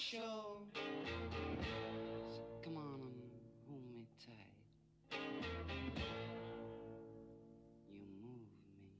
show. So come on and hold me tight. You move me.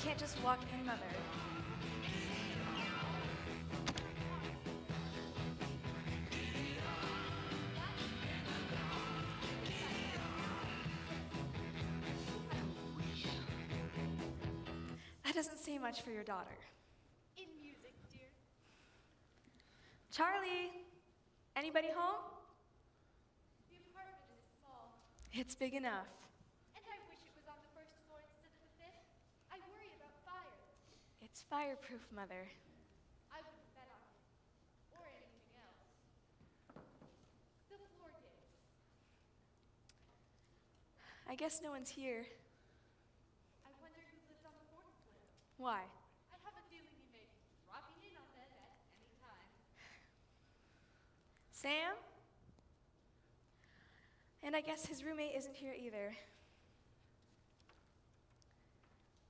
can't just walk in, Mother. That doesn't say much for your daughter. In music, dear. Charlie, anybody home? The apartment is small, It's big enough. and I wish it was on the first floor instead of the fifth. I worry about fire. It's fireproof, Mother. I wouldn't bet on it, or anything else. The floor gives. I guess no one's here. I wonder who lives on the fourth floor. Why? I have a feeling you may be dropping in on them at any time. Sam? And I guess his roommate isn't here either.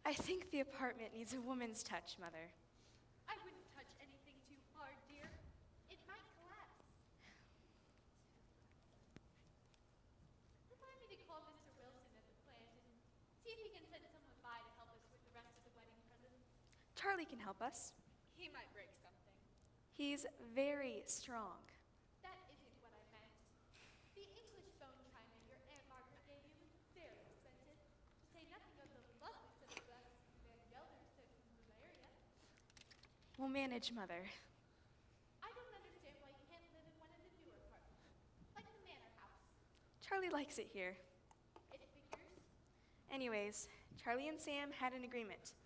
I think the apartment needs a woman's touch, Mother. I wouldn't touch anything too hard, dear. It might collapse. Remind me to call Mr. Wilson at the plant and see if he can send someone by to help us with the rest of the wedding presents. Charlie can help us. He might break something. He's very strong. That isn't what I meant. The English bone china your Aunt Margaret gave you was very expensive, to say nothing of the lovely set of glasses Van Gelder sent from Bavaria. We'll manage, Mother. I don't understand why you can't live in one of the newer apartments, like the manor house. Charlie likes it here. It figures. Anyways, Charlie and Sam had an agreement.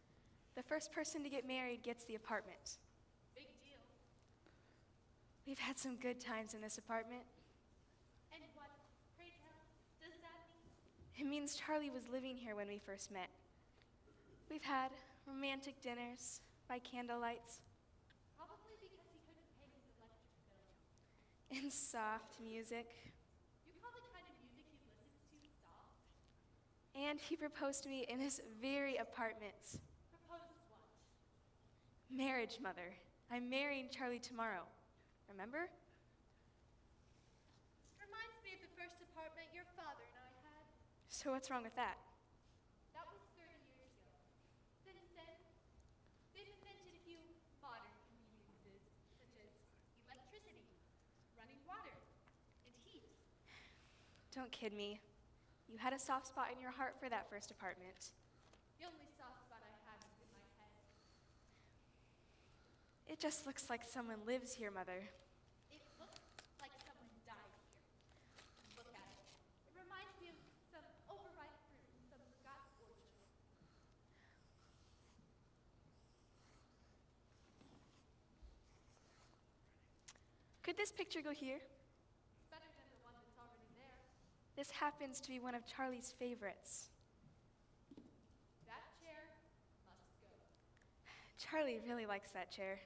The first person to get married gets the apartment. Big deal. We've had some good times in this apartment. And what, pray tell, does that mean? It means Charlie was living here when we first met. We've had romantic dinners by candlelights Probably because he couldn't pay his electric bill. and soft music. You call the kind of music he listens to soft? And he proposed to me in this very apartment. Proposed what? Marriage, Mother. I'm marrying Charlie tomorrow. Remember? Reminds me of the first apartment your father and I had. So what's wrong with that? That was 30 years ago. Since then, they've invented a few modern conveniences, such as electricity, running water, and heat. Don't kid me. You had a soft spot in your heart for that first apartment. The only soft spot I have is in my head. It just looks like someone lives here, Mother. It looks like someone died here. Look at it. It reminds me of some overripe fruit in some forgotten orchard. Could this picture go here? It's better than the one that's already there. This happens to be one of Charlie's favorites. That chair must go. Charlie really likes that chair.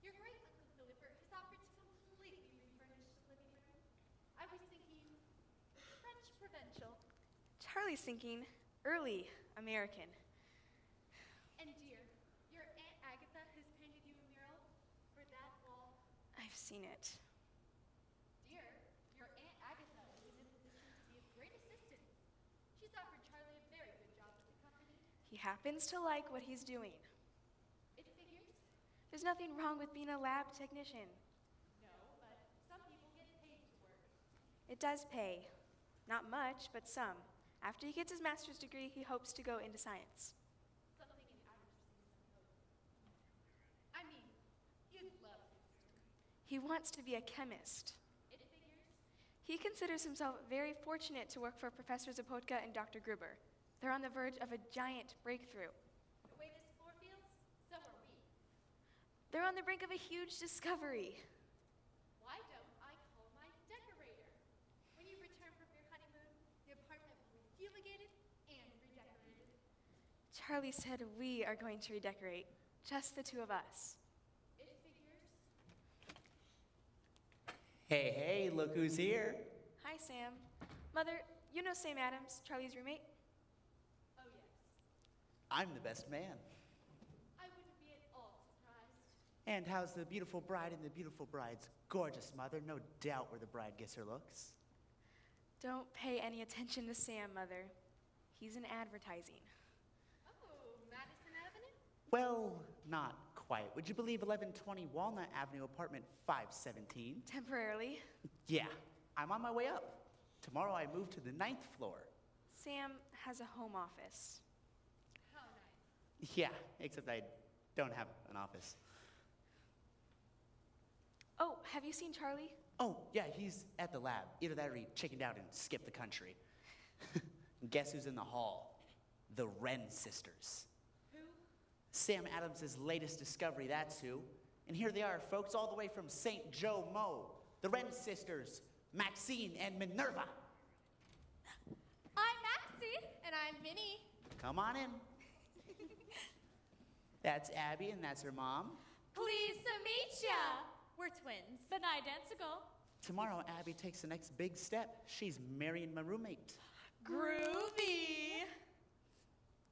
Your great Uncle Philipper has offered to completely refurnish the living room. I was thinking French provincial. Charlie's thinking early American. And dear, your Aunt Agatha has painted you a mural for that wall. I've seen it. Dear, your Aunt Agatha is in a position to be of great assistance. She's offered Charlie a very good job with the company. He happens to like what he's doing. It figures? There's nothing wrong with being a lab technician. No, but some people get paid to work. It does pay. Not much, but some. After he gets his master's degree, he hopes to go into science. Something in outer space, I hope. I mean, you'd love history. He wants to be a chemist. It figures? He considers himself very fortunate to work for Professor Zapotka and Dr. Gruber. They're on the verge of a giant breakthrough. The way this floor feels, so are we. They're on the brink of a huge discovery. Why don't I call my decorator? When you return from your honeymoon, the apartment will be fumigated and redecorated. Charlie said we are going to redecorate, just the two of us. It figures? Hey, hey, look who's here. Hi, Sam. Mother, you know Sam Adams, Charlie's roommate? Oh, yes. I'm the best man. I wouldn't be at all surprised. And how's the beautiful bride and the beautiful bride's gorgeous mother? No doubt where the bride gets her looks. Don't pay any attention to Sam, Mother. He's in advertising. Oh, Well, not quite. Would you believe 1120 Walnut Avenue, apartment 517? Temporarily. Yeah, I'm on my way up. Tomorrow I move to the 9th floor. Sam has a home office. How nice. Yeah, except I don't have an office. Oh, have you seen Charlie? Oh, yeah, he's at the lab. Either that or he chickened out and skipped the country. And guess who's in the hall? The Wren sisters. Who? Sam Adams' latest discovery, that's who. And here they are, folks, all the way from St. Joe Mo. The Wren sisters, Maxine and Minerva. I'm Maxie. And I'm Minnie. Come on in. That's Abby, and that's her mom. Pleased to meet ya. We're twins, but identical. Tomorrow, Abby takes the next big step. She's marrying my roommate. Groovy.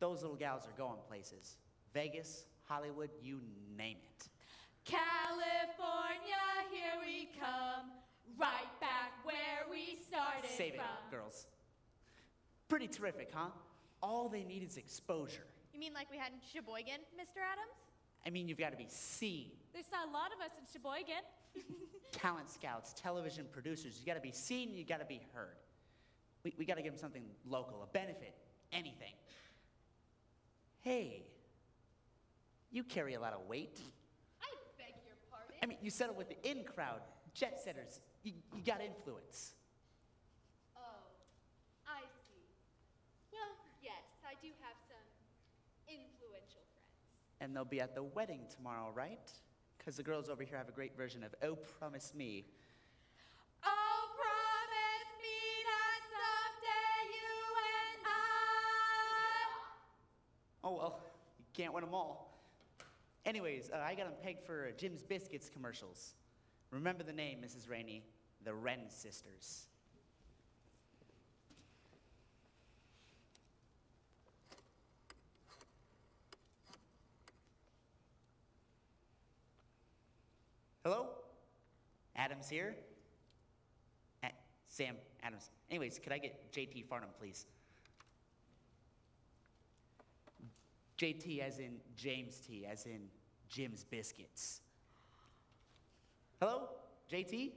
Those little gals are going places. Vegas, Hollywood, you name it. California, here we come. Right back where we started Save it, from. girls. Pretty terrific, huh? All they need is exposure. You mean like we had in Sheboygan, Mr. Adams? I mean, you've got to be seen. They saw a lot of us in Sheboygan. Talent scouts, television producers, you got to be seen, you got to be heard. We got to give them something local, a benefit, anything. Hey, you carry a lot of weight. I beg your pardon. I mean, you settle with the in crowd, jet setters. You got influence. Oh, I see. Well, yes, I do have some influential friends. And they'll be at the wedding tomorrow, right? Because the girls over here have a great version of Oh, Promise Me. Oh, promise me that someday you and I... Oh, well, you can't win them all. Anyways, I got them pegged for Jim's Biscuits commercials. Remember the name, Mrs. Rainey, the Wren sisters. Hello? Adams here? Sam Adams. Anyways, could I get JT Farnham, please? JT as in James T, as in Jim's Biscuits. Hello? JT?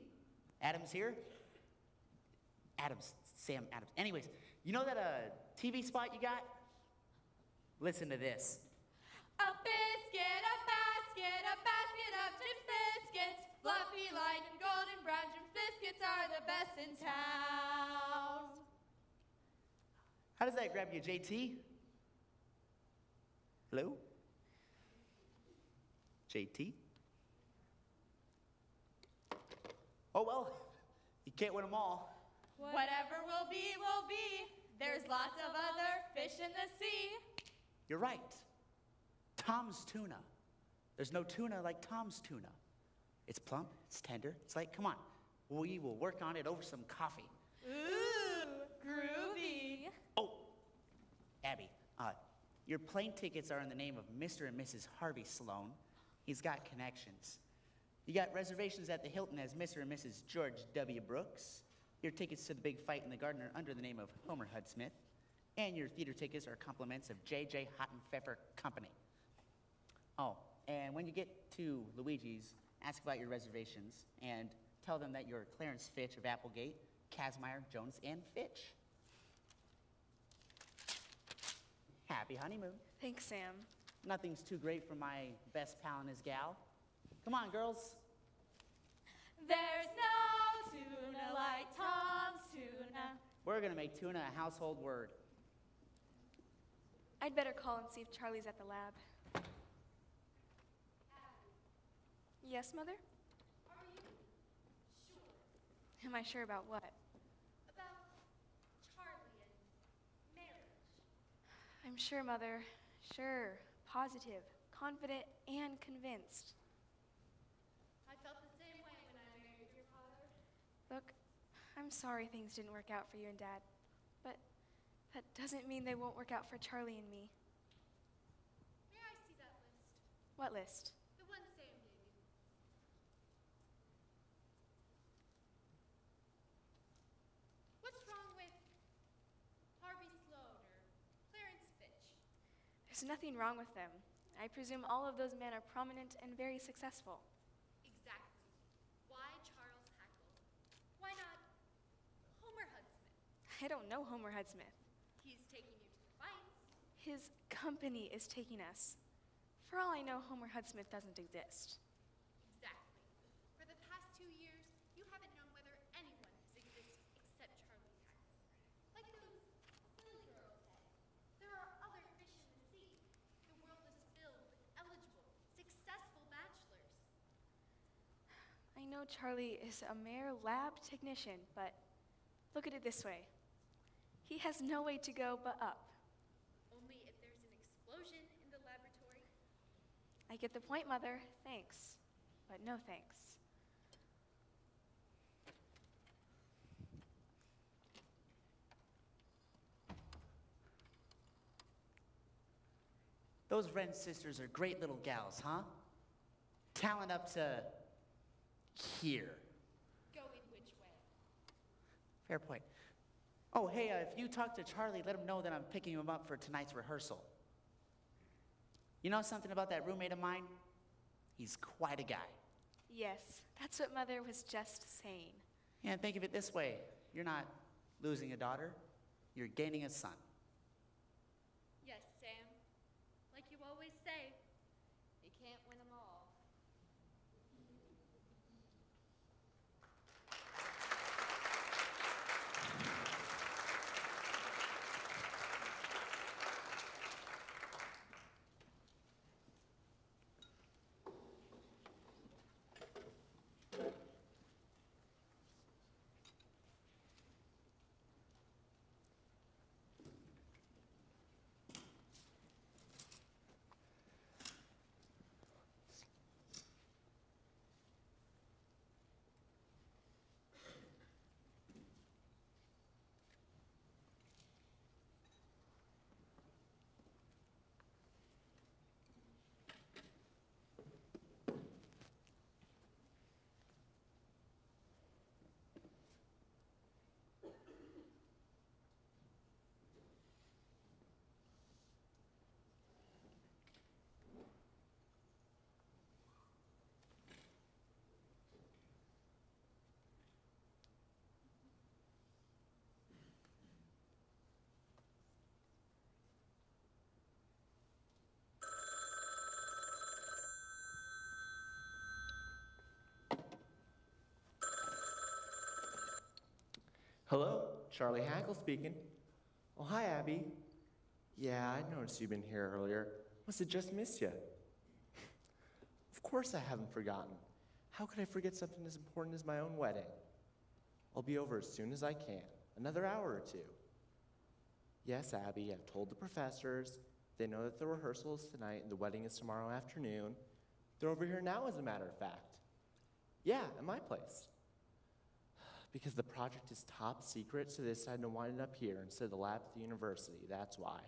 Adams here? Adams, Sam Adams. Anyways, you know that TV spot you got? Listen to this. A biscuit, a basket of Jim's biscuits. Fluffy, light, and golden brown Jim's biscuits are the best in town. How does that grab you, JT? Hello? JT? Oh, well, you can't win them all. Whatever will be, will be. There's lots of other fish in the sea. You're right. Tom's tuna. There's no tuna like Tom's tuna. It's plump, it's tender, it's like, come on, we will work on it over some coffee. Ooh, groovy. Oh, Abby, your plane tickets are in the name of Mr. and Mrs. Harvey Sloan. He's got connections. You got reservations at the Hilton as Mr. and Mrs. George W. Brooks. Your tickets to the big fight in the garden are under the name of Homer Hudsmith. And your theater tickets are compliments of J.J. Hottenpfeffer Company. Oh, and when you get to Luigi's, ask about your reservations and tell them that you're Clarence Fitch of Applegate, Kazmaier, Jones, and Fitch. Happy honeymoon. Thanks, Sam. Nothing's too great for my best pal and his gal. Come on, girls. There's no tuna like Tom's tuna. We're gonna make tuna a household word. I'd better call and see if Charlie's at the lab. Yes, Mother? Are you sure Am I sure about what? about Charlie and marriage? I'm sure, Mother. Sure. Positive. Confident and convinced. I felt the same way when I married your father. Look, I'm sorry things didn't work out for you and Dad, but that doesn't mean they won't work out for Charlie and me. May I see that list? What list? The one Sam gave you. What's wrong with Harvey Sloan or Clarence Fitch? There's nothing wrong with them. I presume all of those men are prominent and very successful. Exactly. Why Charles Hackle? Why not Homer Hudsmith? I don't know Homer Hudsmith. He's taking you to the fights. His company is taking us. For all I know, Homer Hudsmith doesn't exist. Exactly. For the past 2 years, you haven't known whether anyone has existed except Charlie Hackle. Like those silly girls said, there are other fish in the sea. The world is filled with eligible, successful bachelors. I know Charlie is a mere lab technician, but look at it this way. He has no way to go but up. Only if there's an explosion in the laboratory. I get the point, Mother. Thanks. But no thanks. Those Wren sisters are great little gals, huh? Talent up to here. Going which way? Fair point. Oh, hey, if you talk to Charlie, let him know that I'm picking him up for tonight's rehearsal. You know something about that roommate of mine? He's quite a guy. Yes, that's what Mother was just saying. Yeah, think of it this way. You're not losing a daughter, you're gaining a son. Yes, Sam. Like you always say, you can't win them all. Hello, Charlie Hackle speaking. Oh, hi, Abby. Yeah, I noticed you've been here earlier. Must have just missed you. Of course I haven't forgotten. How could I forget something as important as my own wedding? I'll be over as soon as I can, another hour or two. Yes, Abby, I've told the professors. They know that the rehearsal is tonight and the wedding is tomorrow afternoon. They're over here now, as a matter of fact. Yeah, at my place. Because the project is top secret, so they decided to wind it up here instead of the lab at the university. That's why.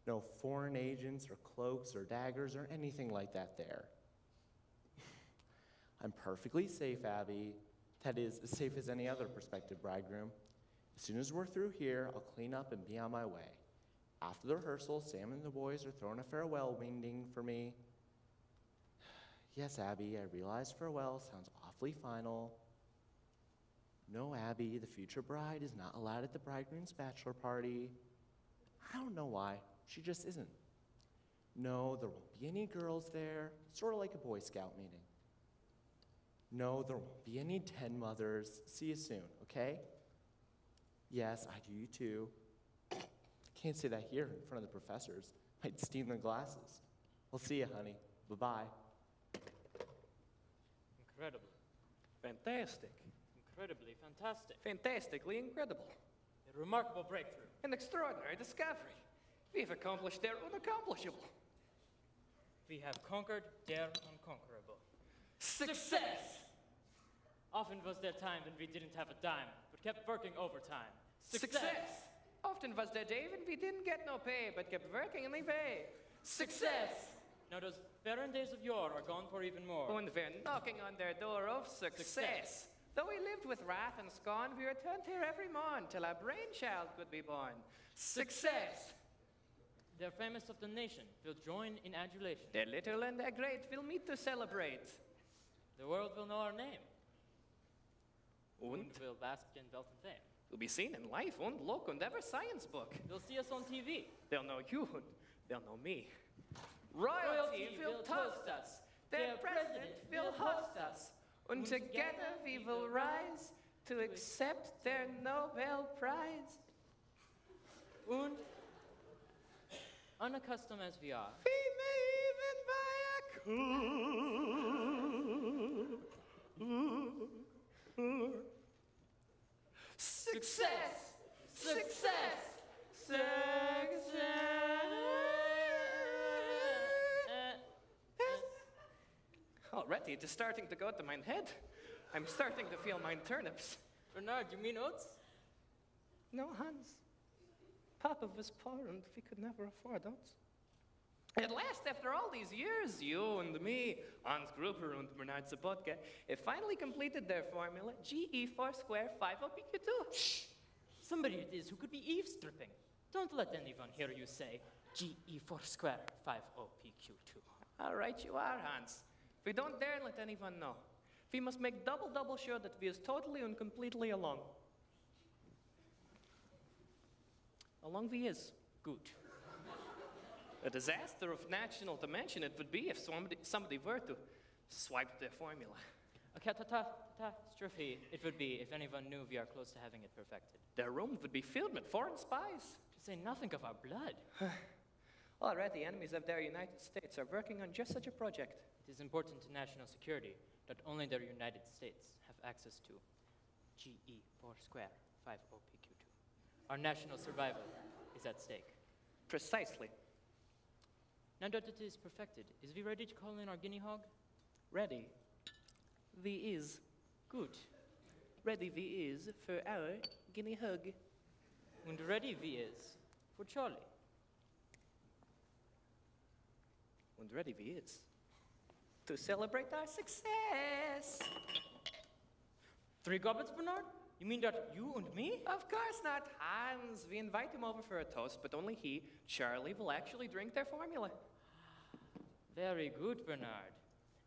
No foreign agents or cloaks or daggers or anything like that there. I'm perfectly safe, Abby. That is, as safe as any other prospective bridegroom. As soon as we're through here, I'll clean up and be on my way. After the rehearsal, Sam and the boys are throwing a farewell wingding for me. Yes, Abby, I realize farewell sounds awfully final. No, Abby, the future bride is not allowed at the bridegroom's bachelor party. I don't know why. She just isn't. No, there won't be any girls there. Sort of like a Boy Scout meeting. No, there won't be any 10 mothers. See you soon, okay? Yes, I do you too. Can't say that here in front of the professors. Might steam their glasses. We'll see you, honey. Bye-bye. Incredible. Fantastic. Incredibly fantastic. Fantastically incredible. A remarkable breakthrough. An extraordinary discovery. We've accomplished their unaccomplishable. We have conquered their unconquerable. Success! Often was there time when we didn't have a dime, but kept working overtime. Success! Often was there day when we didn't get no pay, but kept working in the pay. Success! Now those barren days of yore are gone for even more. And we're knocking on their door of success. Though we lived with wrath and scorn, we returned here every morn till our brainchild could be born. Success! They're famous of the nation. Will join in adulation. They're little and they're great. We'll meet to celebrate. The world will know our name. Und will bask in wealth and fame. we'll be seen in life und look and every science book. They'll see us on TV. They'll know you and they'll know me. Royalty will toast us. Their president will host us. And together we will rise to accept their Nobel Prize. Und, unaccustomed as we are, We may even buy a coup. Success! Success! Already, it is starting to go to my head. I'm starting to feel my turnips. Bernard, you mean oats? No, Hans. Papa was poor and we could never afford oats. At last, after all these years, you and me, Hans Gruber and Bernard Zabotka, have finally completed their formula, GE4 square 5OPQ2. Shh! Somebody it is who could be eavesdripping. Don't let anyone hear you say GE4 square 50PQ2. All right, you are, Hans. We don't dare let anyone know. We must make double sure that we is totally and completely along. Along we is. Good. A disaster of national dimension it would be if somebody were to swipe their formula. A catastrophe it would be if anyone knew we are close to having it perfected. Their room would be filled with foreign spies. To say nothing of our blood. Already, enemies of their United States are working on just such a project. It is important to national security that only the United States have access to GE4 square 50PQ2. Our national survival is at stake. Precisely. Now that it is perfected, is we ready to call in our guinea hog? Ready. We is. Good. Ready we is for our guinea hug. And ready we is for Charlie. And ready we is to celebrate our success. 3 goblets, Bernard? You mean that you and me? Of course not, Hans. We invite him over for a toast, but only he, Charlie, will actually drink their formula. Very good, Bernard.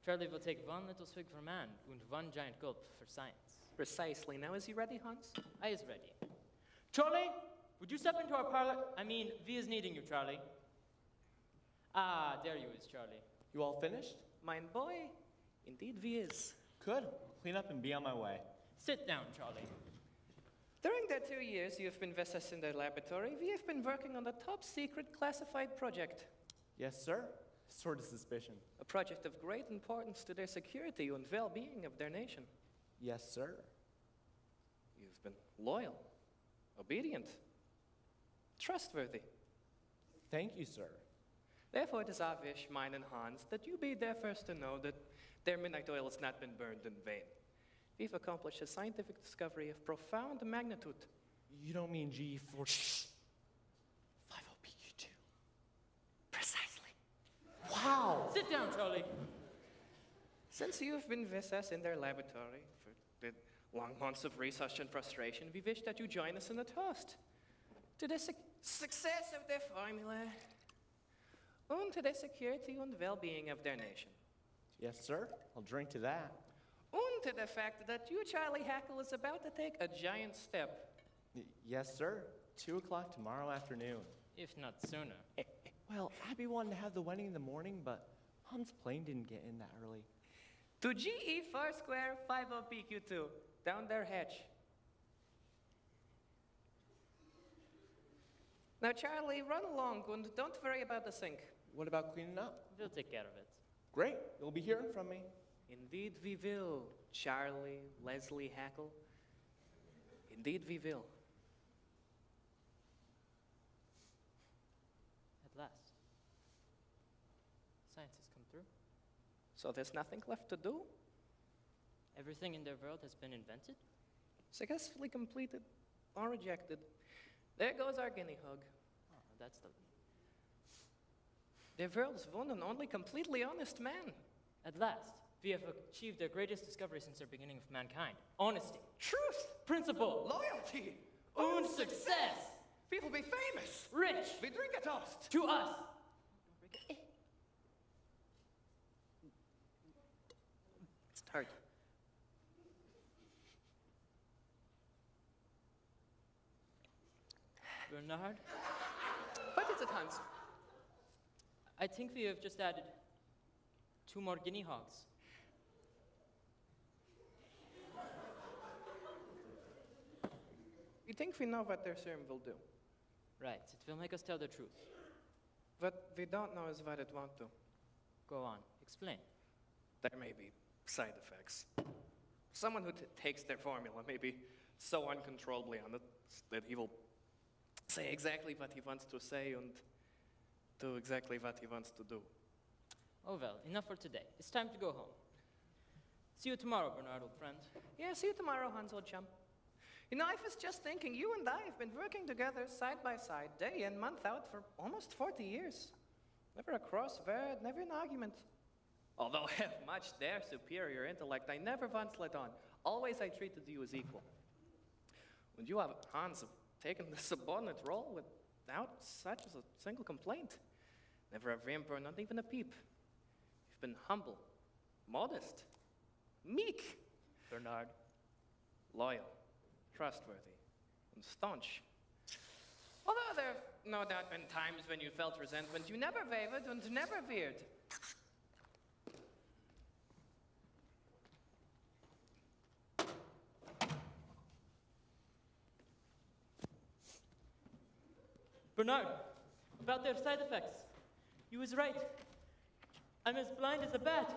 Charlie will take 1 little swig for man and 1 giant gulp for science. Precisely. Now, is he ready, Hans? I is ready. Charlie, would you step into our parlor? I mean, we is needing you, Charlie. Ah, there you is, Charlie. You all finished? Mine boy, indeed we is. Good. Clean up and be on my way. Sit down, Charlie. During the 2 years you have been with us in the laboratory, we have been working on a top-secret classified project. Yes, sir. Sort of suspicion. A project of great importance to their security and well-being of their nation. Yes, sir. You've been loyal, obedient, trustworthy. Thank you, sir. Therefore, it is our wish, mine and Hans, that you be there first to know that their midnight oil has not been burned in vain. We've accomplished a scientific discovery of profound magnitude. You don't mean G4. Shh. 50PQ2. Precisely. Wow. Sit down, Charlie. Since you've been with us in their laboratory for the long months of research and frustration, we wish that you join us in a toast to the success of their formula and to the security and well-being of their nation. Yes, sir. I'll drink to that. And to the fact that you, Charlie Hackle, is about to take a giant step. Yes, sir. 2 o'clock tomorrow afternoon. If not sooner. Well, Abby wanted to have the wedding in the morning, but Hans' plane didn't get in that early. To GE4 square 50PQ2, down their hatch. Now, Charlie, run along and don't worry about the sink. What about cleaning up? We'll take care of it. Great. You'll be hearing from me. Indeed we will, Charlie Leslie Hackle. Indeed we will. At last. Science has come through. So there's nothing left to do? Everything in their world has been invented. Successfully completed or rejected. There goes our guinea hog. Oh, that's the... The world's one and only completely honest man. At last, we have achieved the greatest discovery since the beginning of mankind. Honesty. Truth. Principle. Loyalty. And success. People be famous. Rich. We drink a toast. To us. Start. Bernard, What is it, Hans? I think we have just added 2 more guinea hogs. We think we know what their serum will do. Right, it will make us tell the truth. What we don't know is what it won't do. Go on, explain. There may be side effects. Someone who takes their formula may be so uncontrollably on it that he will say exactly what he wants to say and do exactly what he wants to do. Oh well, enough for today. It's time to go home. See you tomorrow, Bernard, old friend. Yeah, see you tomorrow, Hans, old chum. You know, I was just thinking, you and I have been working together side by side, day in, month out, for almost 40 years. Never a cross word, never an argument. Although I have much their superior intellect, I never once let on. Always I treated you as equal. And you, Hans, have taken the subordinate role without such as a single complaint. Never a whimper, not even a peep. You've been humble, modest, meek, Bernard. loyal, trustworthy, and staunch. Although there have no doubt been times when you felt resentment, you never wavered and never veered. Bernard, about their side effects. You was right. I'm as blind as a bat.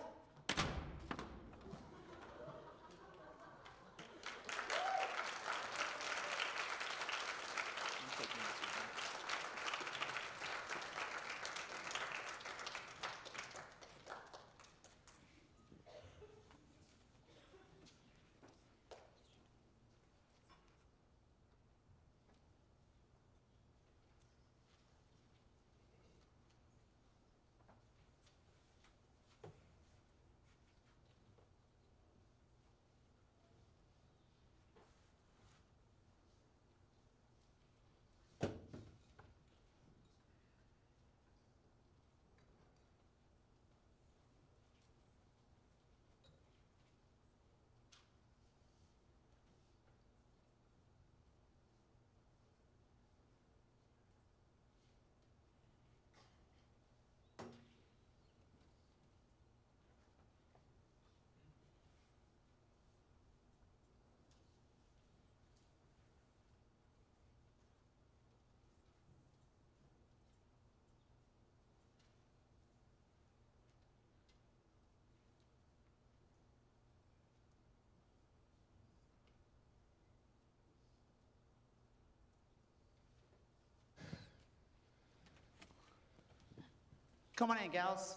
Come on in, gals.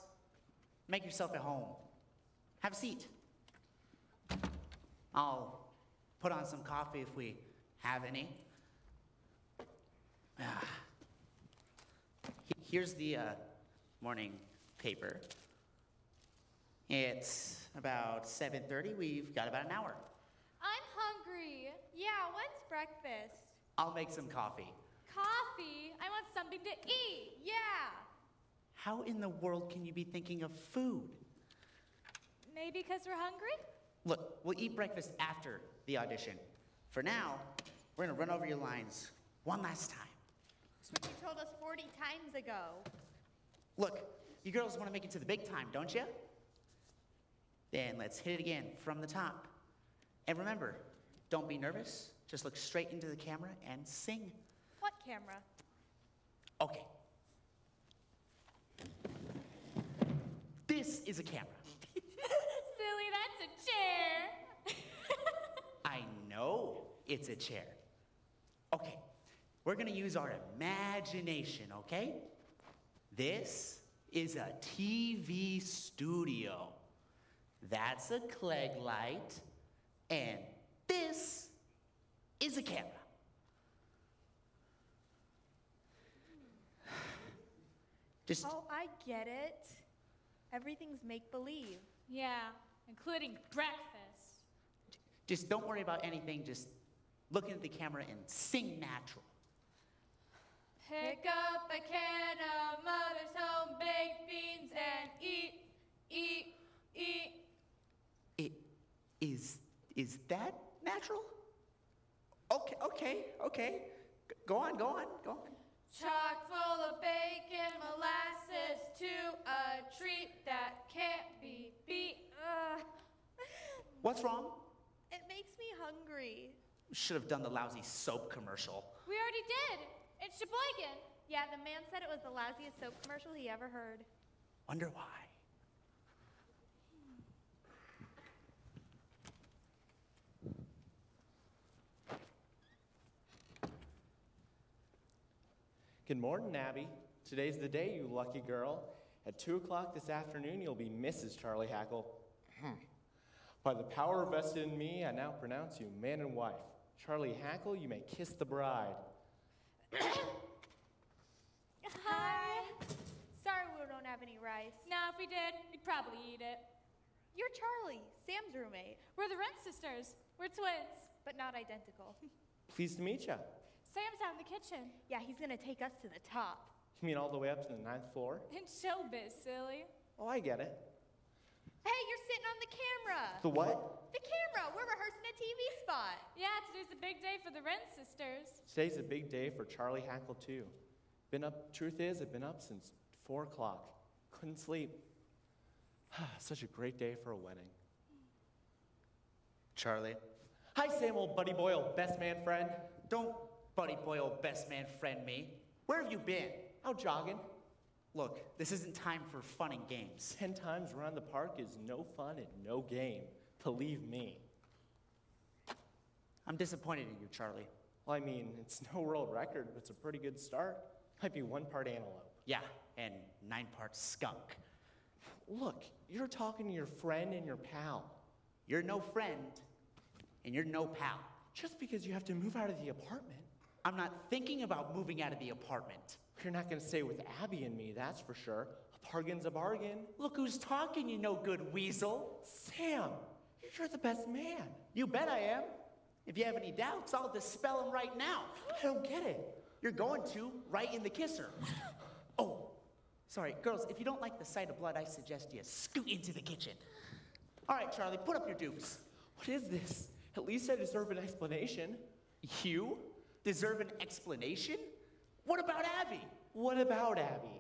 Make yourself at home. Have a seat. I'll put on some coffee if we have any. Here's the morning paper. It's about 7:30. We've got about an hour. I'm hungry. Yeah, what's breakfast? I'll make some coffee. Coffee? I want something to eat. Yeah. How in the world can you be thinking of food? Maybe because we're hungry? Look, we'll eat breakfast after the audition. For now, we're gonna run over your lines one last time. That's what you told us 40 times ago. Look, you girls wanna make it to the big time, don't you? Then let's hit it again from the top. And remember, don't be nervous. Just look straight into the camera and sing. What camera? Okay. This is a camera. Silly, that's a chair. I know it's a chair. Okay, we're gonna use our imagination, okay? This is a TV studio. That's a Klieg light. And this is a camera. Just Oh, I get it. Everything's make-believe. Yeah, including breakfast. Just don't worry about anything. Just look into the camera and sing natural. Pick up a can of Mother's home baked beans and eat, eat, eat. Is that natural? Okay. Go on. Chock full of bacon, molasses to a treat that can't be beat. What's wrong? It makes me hungry. Should have done the lousy soap commercial. We already did. It's Sheboygan. Yeah, the man said it was the lousiest soap commercial he ever heard. Wonder why. Good morning, Abby. Today's the day, you lucky girl. At 2 o'clock this afternoon, you'll be Mrs. Charlie Hackle. By the power vested in me, I now pronounce you man and wife. Charlie Hackle, you may kiss the bride. Hi. Sorry we don't have any rice. Now, if we did, we'd probably eat it. You're Charlie, Sam's roommate, We're the Rent sisters. We're twins. but not identical. Pleased to meet ya. Sam's out in the kitchen. Yeah, he's gonna take us to the top. You mean all the way up to the 9th floor? In showbiz, silly. Oh, I get it. Hey, you're sitting on the camera. The what? The camera. We're rehearsing a TV spot. Yeah, today's a big day for the Rent sisters. Today's a big day for Charlie Hackle, too. Truth is, I've been up since 4 o'clock. Couldn't sleep. Such a great day for a wedding. Charlie, Hi, Sam, old buddy boy, old best man friend. don't buddy boy old best man friend me. Where have you been? Out jogging. Look, this isn't time for fun and games. 10 times around the park is no fun and no game. Believe me. I'm disappointed in you, Charlie. Well, I mean, it's no world record, but it's a pretty good start. Might be 1 part antelope. Yeah, and 9 parts skunk. Look, you're talking to your friend and your pal. You're no friend, and you're no pal. Just because you have to move out of the apartment, I'm not thinking about moving out of the apartment. you're not going to stay with Abby and me, that's for sure. A bargain's a bargain. Look who's talking, you no good weasel. Sam, you're the best man. You bet I am. If you have any doubts, I'll dispel them right now. I don't get it. You're going to, right in the kisser. Oh, sorry, girls, if you don't like the sight of blood, I suggest you scoot into the kitchen. All right, Charlie, put up your dukes. What is this? At least I deserve an explanation. You deserve an explanation? What about Abby? What about Abby?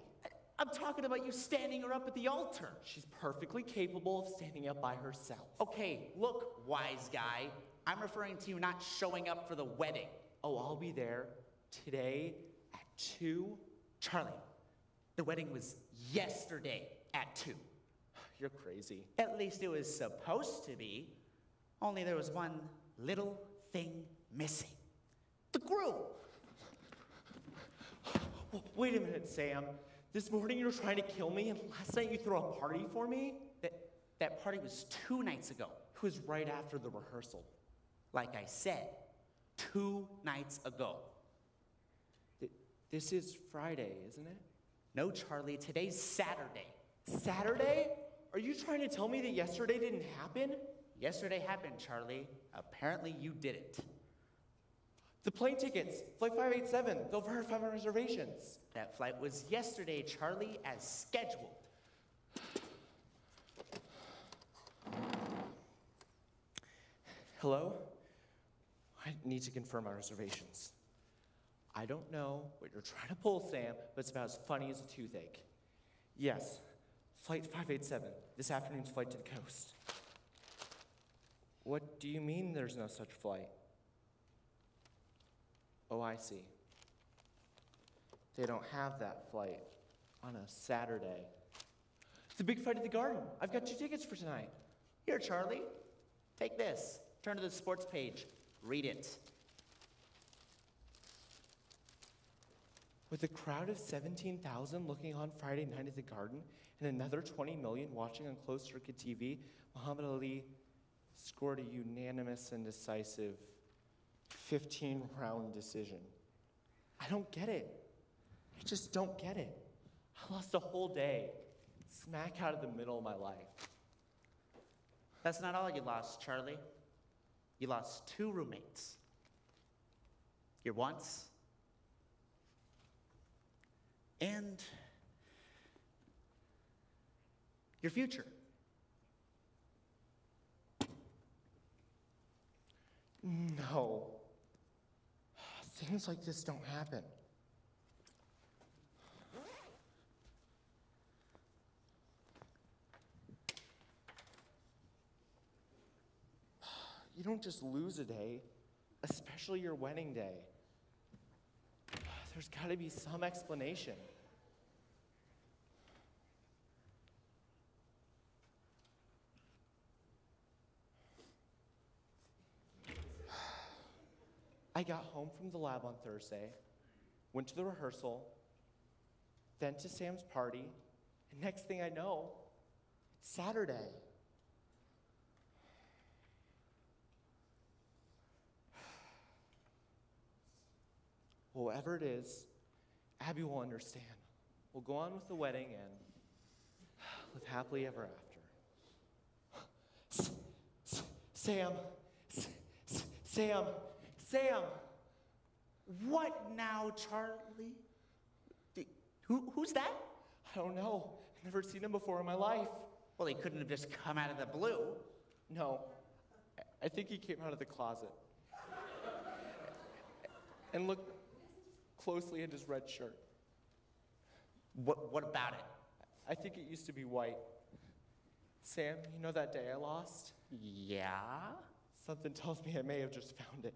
I'm talking about you standing her up at the altar. She's perfectly capable of standing up by herself. Okay, look, wise guy. I'm referring to you not showing up for the wedding. Oh, I'll be there today at 2. Charlie, the wedding was yesterday at 2. You're crazy. At least it was supposed to be. Only there was one little thing missing. The groom. Wait a minute, Sam. This morning you were trying to kill me, and last night you threw a party for me? That party was 2 nights ago. It was right after the rehearsal. Like I said, 2 nights ago. This is Friday, isn't it? No, Charlie, today's Saturday. Saturday? Are you trying to tell me that yesterday didn't happen? Yesterday happened, Charlie. Apparently you didn't. The plane tickets, flight 587, they'll verify my reservations. That flight was yesterday, Charlie, as scheduled. Hello? I need to confirm my reservations. I don't know what you're trying to pull, Sam, but it's about as funny as a toothache. Yes, flight 587, this afternoon's flight to the coast. What do you mean there's no such flight? Oh, I see. They don't have that flight on a Saturday. The big fight at the garden. I've got 2 tickets for tonight. Here, Charlie, take this. Turn to the sports page. Read it. With a crowd of 17,000 looking on Friday night at the Garden and another 20 million watching on closed-circuit TV, Muhammad Ali scored a unanimous and decisive 15-round decision. I don't get it. I just don't get it. I lost a whole day, smack out of the middle of my life. That's not all you lost, Charlie. You lost 2 roommates. Your once and your future. No. Things like this don't happen. You don't just lose a day, especially your wedding day. There's got to be some explanation. I got home from the lab on Thursday, went to the rehearsal, then to Sam's party, and next thing I know, it's Saturday. Whatever it is, Abby will understand. We'll go on with the wedding and live happily ever after. Sam! Sam! Sam! What now, Charlie? Who's that? I don't know. I've never seen him before in my life. Well, he couldn't have just come out of the blue. No. I think he came out of the closet. And looked closely at his red shirt. What about it? I think it used to be white. Sam, you know that day I lost? Yeah? Something tells me I may have just found it.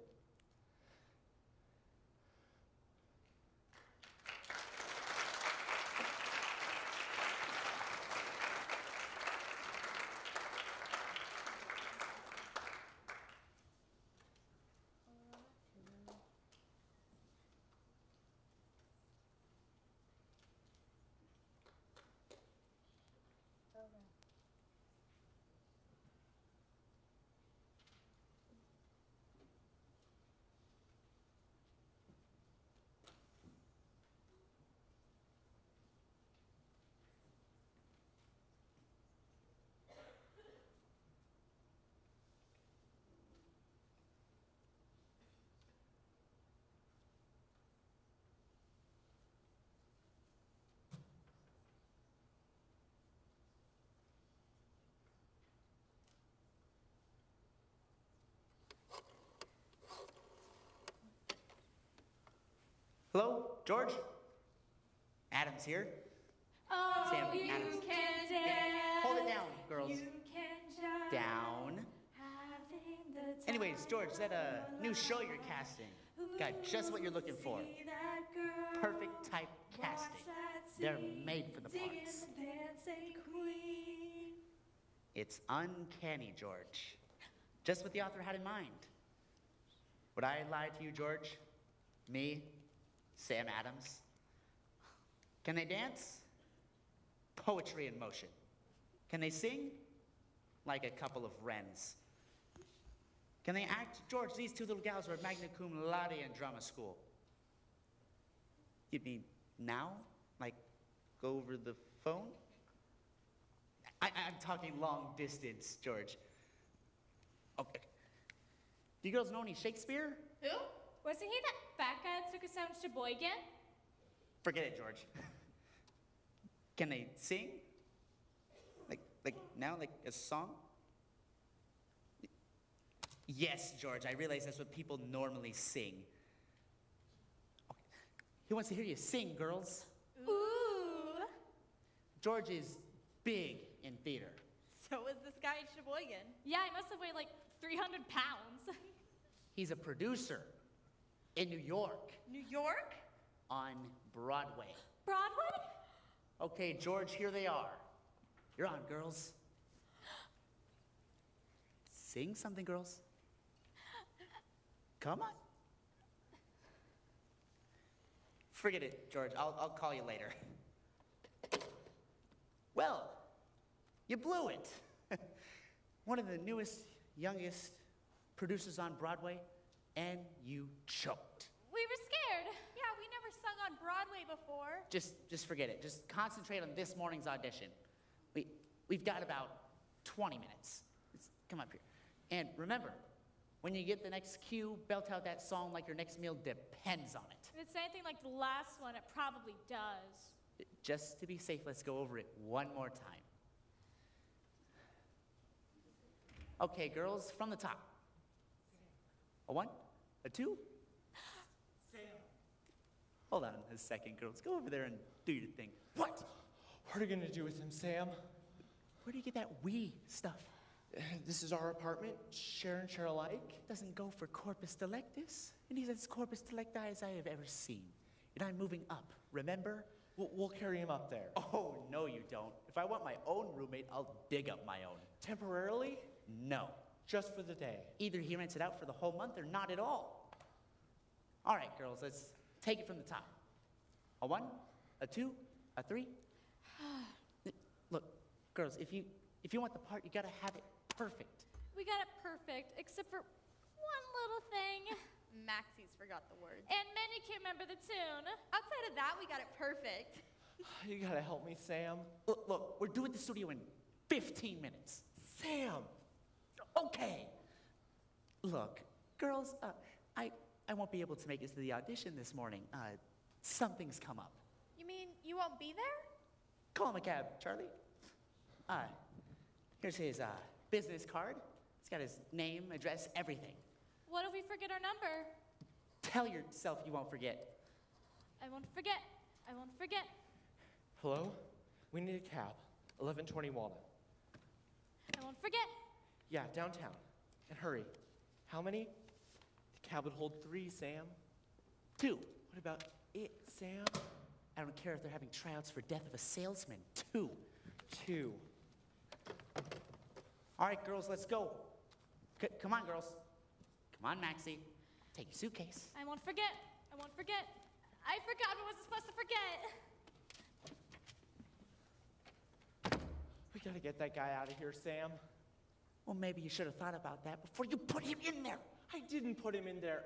Hello, George? Adam's here. Oh, Sam, you Adams. can Yeah, dance. hold it down, girls. You can jump. Down. Having the time Anyways, George, is that a new show you're casting? Got just what you're looking for. See that girl. Perfect type casting. Watch that They're scene. made for the Digging parts. the dancing queen. It's uncanny, George. Just what the author had in mind. Would I lie to you, George? Me, Sam Adams? Can they dance? Poetry in motion. Can they sing? Like a couple of wrens. Can they act? George, these two little gals were magna cum laude in drama school. You mean now? Like, go over the phone? I'm talking long distance, George. Okay. Do you girls know any Shakespeare? Who? Wasn't he that fat guy that took us out in Sheboygan? Forget it, George. Can they sing? Like now, like a song? Yes, George, I realize that's what people normally sing. Okay. He wants to hear you sing, girls. Ooh. George is big in theater. So was this guy in Sheboygan. Yeah, he must have weighed like 300 pounds. He's a producer in New York New York? on Broadway. Broadway? Okay, George, here they are. You're on, girls. Sing something, girls. Come on. Forget it, George. I'll call you later. Well, you blew it. One of the newest, youngest producers on Broadway, and you choked. We were scared. Yeah, we never sung on Broadway before. Just forget it. Just concentrate on this morning's audition. We've got about 20 minutes. Come up here. And remember, when you get the next cue, belt out that song like your next meal depends on it. If it's anything like the last one, it probably does. Just to be safe, let's go over it one more time. Okay, girls, from the top. A 1, a 2. Sam. Hold on a second, girls. Go over there and do your thing. What? What are you gonna do with him, Sam? Where do you get that we stuff? This is our apartment, share and share alike. Doesn't go for corpus delictus, and he's as corpus delicti as I have ever seen. And I'm moving up, remember? We'll carry him up there. Oh, no you don't. If I want my own roommate, I'll dig up my own. Temporarily? No. Just for the day. Either he rents it out for the whole month or not at all. All right, girls, let's take it from the top. A 1, a 2, a 3. Look, girls, if you want the part, you gotta have it perfect. We got it perfect, except for one little thing. Maxie's forgot the words. And Minnie can't remember the tune. Outside of that, we got it perfect. You gotta help me, Sam. Look, we're doing the studio in 15 minutes. Sam! Okay. Look, girls, I won't be able to make it to the audition this morning. Something's come up. You mean you won't be there? Call him a cab, Charlie. Here's his business card. It's got his name, address, everything. What if we forget our number? Tell yourself you won't forget. I won't forget. I won't forget. Hello? We need a cab. 1120 Walnut. I won't forget. Yeah, downtown. And hurry. How many? The cab would hold 3, Sam. 2. What about it, Sam? I don't care if they're having tryouts for Death of a Salesman. 2. 2. All right, girls, let's go. Come on, girls. Come on, Maxie. Take your suitcase. I won't forget. I won't forget. I forgot what I was supposed to forget. We gotta get that guy out of here, Sam. Well, maybe you should have thought about that before you put him in there. I didn't put him in there.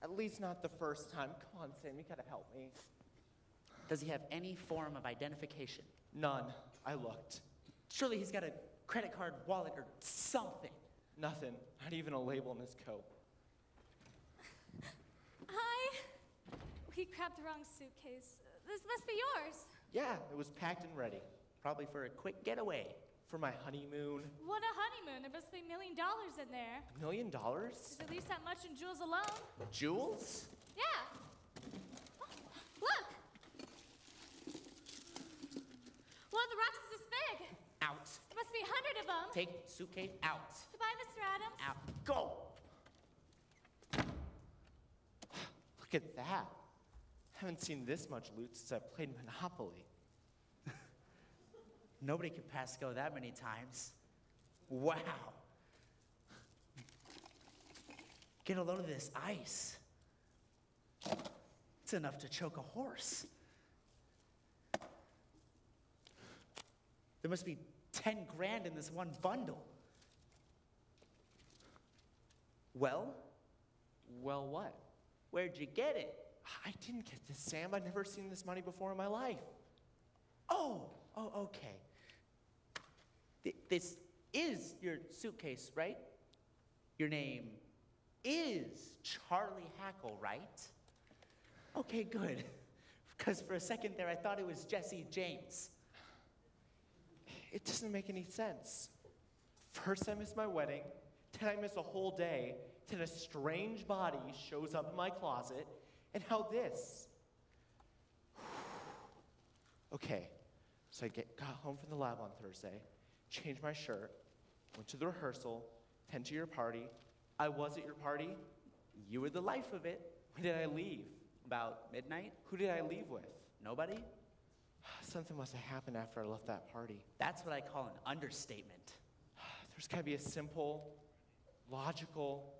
At least not the first time. Come on, Sam, you gotta help me. Does he have any form of identification? None. I looked. Surely he's got a credit card, wallet, or something. Nothing. Not even a label in his coat. Hi. We grabbed the wrong suitcase. This must be yours. Yeah, it was packed and ready. Probably for a quick getaway. For my honeymoon. What a honeymoon. There must be $1 million in there. $1 million? There's at least that much in jewels alone. Jewels? Yeah. Oh, look. One of the rocks is this big. Out. There must be 100 of them. Take suitcase out. Goodbye, Mr. Adams. Out. Go. Look at that. Haven't seen this much loot since I played Monopoly. Nobody could pass go that many times. Wow. Get a load of this ice. It's enough to choke a horse. There must be 10 grand in this one bundle. Well, Well, what? where'd you get it? I didn't get this, Sam. I've never seen this money before in my life. Oh, okay. This is your suitcase, right? Your name is Charlie Hackle, right? Okay, good. Because for a second there, I thought it was Jesse James. It doesn't make any sense. First I miss my wedding, then I miss a whole day, then a strange body shows up in my closet, and now this. Okay, so I got home from the lab on Thursday, changed my shirt, went to the rehearsal, then to your party. I was at your party. You were the life of it. When did I leave? About midnight? Who did I leave with? Nobody? Something must have happened after I left that party. That's what I call an understatement. There's gotta be a simple, logical,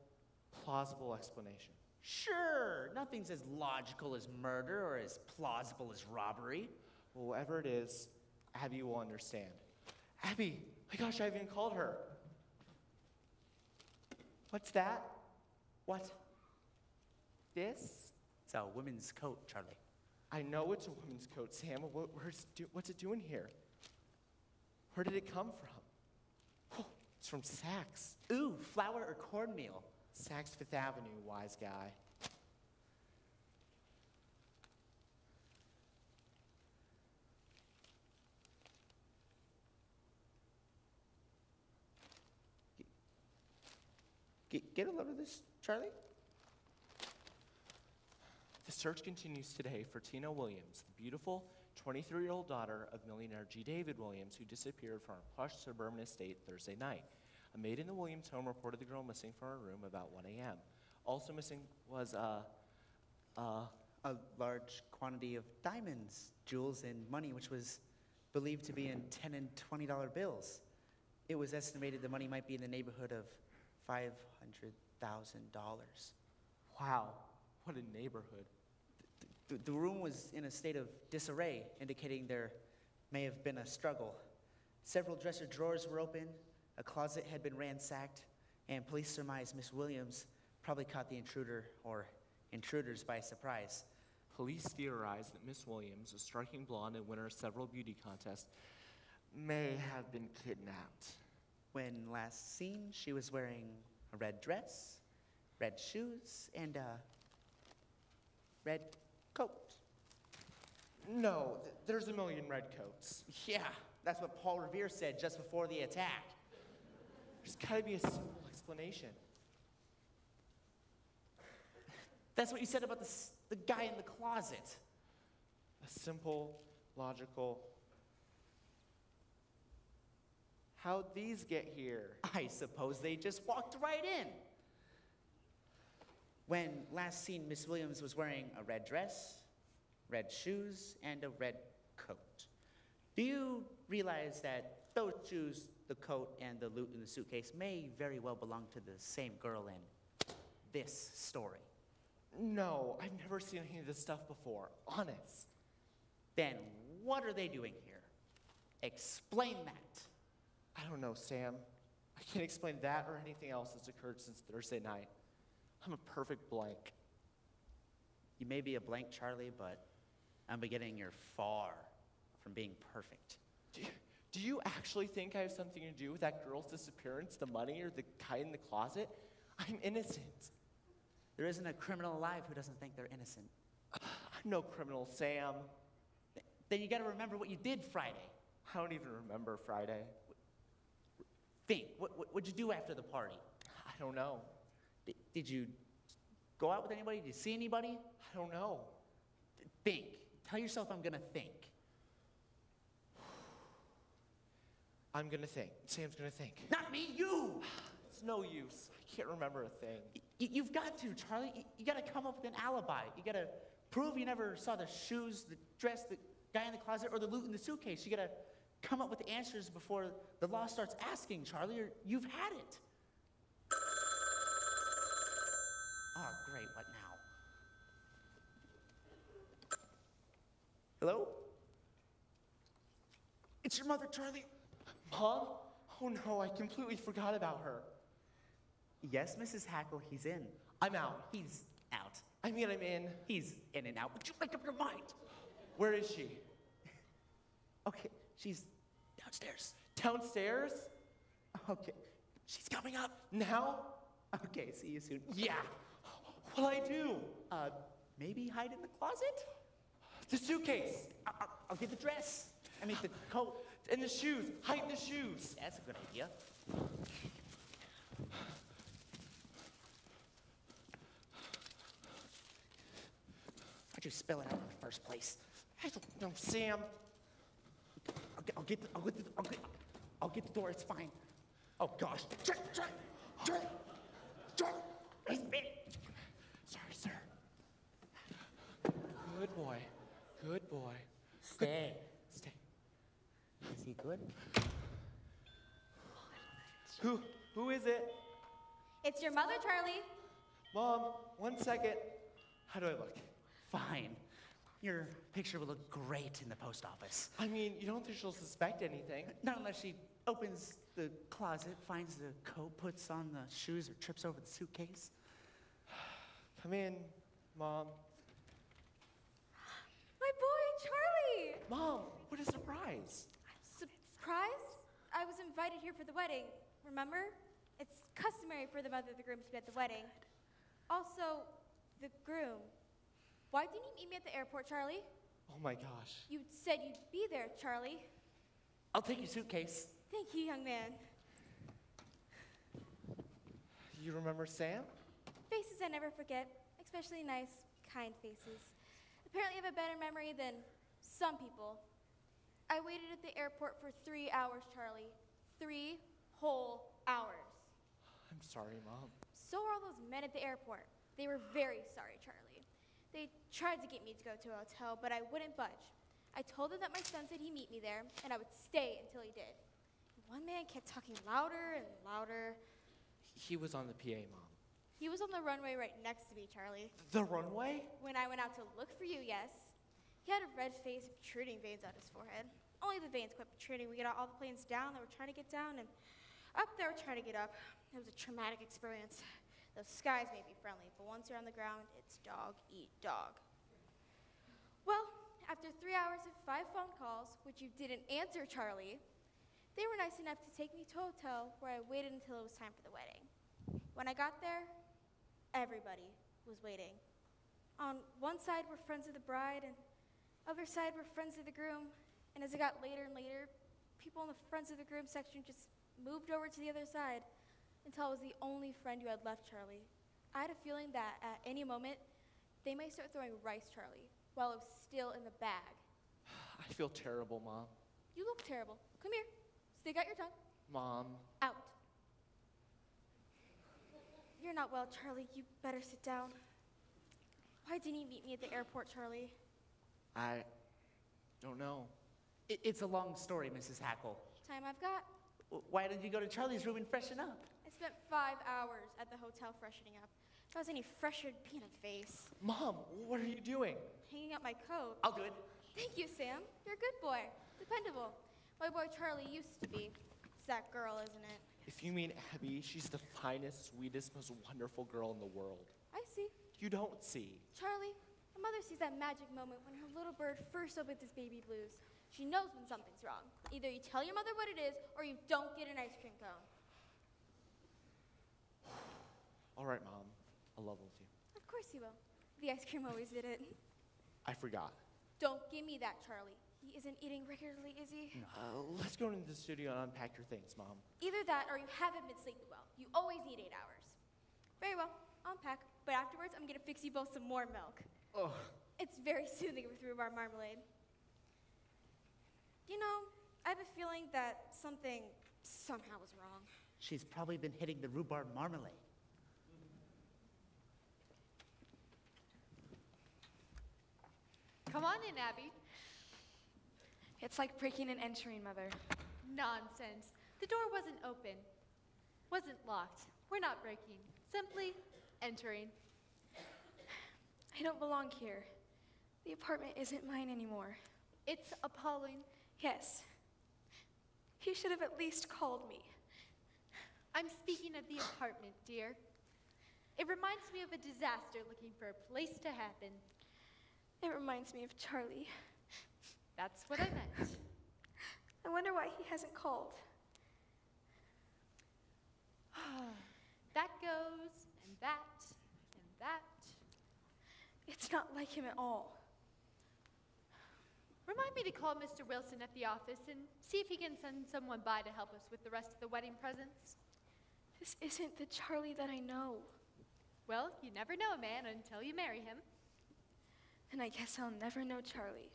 plausible explanation. Sure, nothing's as logical as murder or as plausible as robbery. Well, whatever it is, Abby will understand. Abby! My gosh, I haven't even called her. What's that? What? This? It's a women's coat, Charlie. I know it's a woman's coat, Sam. What's it doing here? Where did it come from? Oh, it's from Saks. Ooh, flour or cornmeal? Saks Fifth Avenue, wise guy. Get a load of this, Charlie? The search continues today for Tina Williams, the beautiful 23-year-old daughter of millionaire G. David Williams, who disappeared from her plush suburban estate Thursday night. A maid in the Williams home reported the girl missing from her room about 1 a.m. Also missing was A large quantity of diamonds, jewels, and money, which was believed to be in $10 and $20 bills. It was estimated the money might be in the neighborhood of $500,000. wow, what a neighborhood. The room was in a state of disarray, indicating there may have been a struggle. Several dresser drawers were open, a closet had been ransacked, and police surmised Miss Williams probably caught the intruder or intruders by surprise. Police theorized that Miss Williams, a striking blonde and winner of several beauty contests, may have been kidnapped. When last seen, she was wearing a red dress, red shoes, and a red coat. No, there's a million red coats. Yeah, that's what Paul Revere said just before the attack. There's gotta be a simple explanation. That's what you said about the guy in the closet. A simple, logical. How'd these get here? I suppose they just walked right in. When last seen, Miss Williams was wearing a red dress, red shoes, and a red coat. Do you realize that those shoes, the coat, and the loot in the suitcase may very well belong to the same girl in this story? No, I've never seen any of this stuff before. Honest. Then what are they doing here? Explain that. I don't know, Sam. I can't explain that or anything else that's occurred since Thursday night. I'm a perfect blank. You may be a blank, Charlie, but I'm beginning you're far from being perfect. Do you actually think I have something to do with that girl's disappearance, the money, or the guy in the closet? I'm innocent. There isn't a criminal alive who doesn't think they're innocent. I'm no criminal, Sam. Then you gotta remember what you did Friday. I don't even remember Friday. Think, what'd you do after the party? I don't know. Did you go out with anybody? Did you see anybody? I don't know. Think. Tell yourself I'm gonna think. I'm gonna think. Sam's gonna think. Not me, you! It's no use. I can't remember a thing. You've got to, Charlie. You gotta come up with an alibi. You gotta prove you never saw the shoes, the dress, the guy in the closet, or the loot in the suitcase. You gotta come up with answers before the law starts asking, Charlie, or you've had it. Oh, great, what now? Hello? It's your mother, Charlie. Mom? Oh no, I completely forgot about her. Yes, Mrs. Hackle, he's in. I'm out. He's out. I mean, I'm in. He's in and out. Would you make up your mind? Where is she? Okay, she's downstairs. Downstairs? Okay, she's coming up. Now? Okay, see you soon. Yeah. What'll I do? Maybe hide in the closet? The suitcase. I'll get the dress. I mean, the coat. And the shoes. Hide the shoes. That's a good idea. Why'd you spill it out in the first place? I don't know, Sam. I'll get the door. It's fine. Oh gosh. Charlie. He's bit. Sorry, sir. Good boy. Good boy. Stay. Stay. Is he good? Who is it? It's your mother, Charlie. Mom, 1 second. How do I look? Fine. Your picture will look great in the post office. I mean, you don't think she'll suspect anything. Not unless she opens the closet, finds the coat, puts on the shoes, or trips over the suitcase. Come in, Mom. My boy, Charlie! Mom, what a surprise. Surprised? I was invited here for the wedding, remember? It's customary for the mother of the groom to be at the wedding. Also, the groom. Why didn't you meet me at the airport, Charlie? Oh my gosh. You said you'd be there, Charlie. I'll take your suitcase. Thank you, young man. You remember Sam? Faces I never forget, especially nice, kind faces. Apparently, I have a better memory than some people. I waited at the airport for 3 hours, Charlie. 3 whole hours. I'm sorry, Mom. So were all those men at the airport. They were very sorry, Charlie. They tried to get me to go to a hotel, but I wouldn't budge. I told them that my son said he'd meet me there, and I would stay until he did. One man kept talking louder and louder. He was on the PA, Mom. He was on the runway right next to me, Charlie. The runway? When I went out to look for you, yes. He had a red face and protruding veins on his forehead. Only the veins quit protruding. We got all the planes down that were trying to get down, and up they were trying to get up. It was a traumatic experience. Those skies may be friendly, but once you're on the ground, it's dog eat dog. Well, after 3 hours of 5 phone calls, which you didn't answer, Charlie, they were nice enough to take me to a hotel where I waited until it was time for the wedding. When I got there, everybody was waiting. On one side were friends of the bride, and other side were friends of the groom. And as it got later and later, people in the friends of the groom section just moved over to the other side until I was the only friend you had left, Charlie. I had a feeling that at any moment, they might start throwing rice, Charlie, while it was still in the bag. I feel terrible, Mom. You look terrible. Come here. Stick out your tongue. Mom. Out. You're not well, Charlie. You better sit down. Why didn't you meet me at the airport, Charlie? I don't know. It's a long story, Mrs. Hackle. Time I've got. Why didn't you go to Charlie's room and freshen up? I spent 5 hours at the hotel freshening up. If I was any fresher, it'd be in a face. Mom, what are you doing? Hanging up my coat. I'll do it. Thank you, Sam. You're a good boy. Dependable. My boy Charlie used to be. It's that girl, isn't it? If you mean Abby, she's the finest, sweetest, most wonderful girl in the world. I see. You don't see. Charlie, a mother sees that magic moment when her little bird first opens his baby blues. She knows when something's wrong. Either you tell your mother what it is, or you don't get an ice cream cone. All right, Mom. I'll level with you. Of course you will. The ice cream always did it. I forgot. Don't give me that, Charlie. He isn't eating regularly, is he? Let's go into the studio and unpack your things, Mom. Either that, or you haven't been sleeping well. You always need 8 hours. Very well. I'll unpack. But afterwards, I'm going to fix you both some more milk. Oh. It's very soothing with rhubarb marmalade. You know, I have a feeling that something somehow was wrong. She's probably been hitting the rhubarb marmalade. Come on in, Abby. It's like breaking and entering, Mother. Nonsense. The door wasn't open. Wasn't locked. We're not breaking. Simply entering. I don't belong here. The apartment isn't mine anymore. It's appalling. Yes. He should have at least called me. I'm speaking of the apartment, dear. It reminds me of a disaster looking for a place to happen. It reminds me of Charlie. That's what I meant. I wonder why he hasn't called. That goes, and that, and that. It's not like him at all. Remind me to call Mr. Wilson at the office and see if he can send someone by to help us with the rest of the wedding presents. This isn't the Charlie that I know. Well, you never know a man until you marry him. And I guess I'll never know Charlie.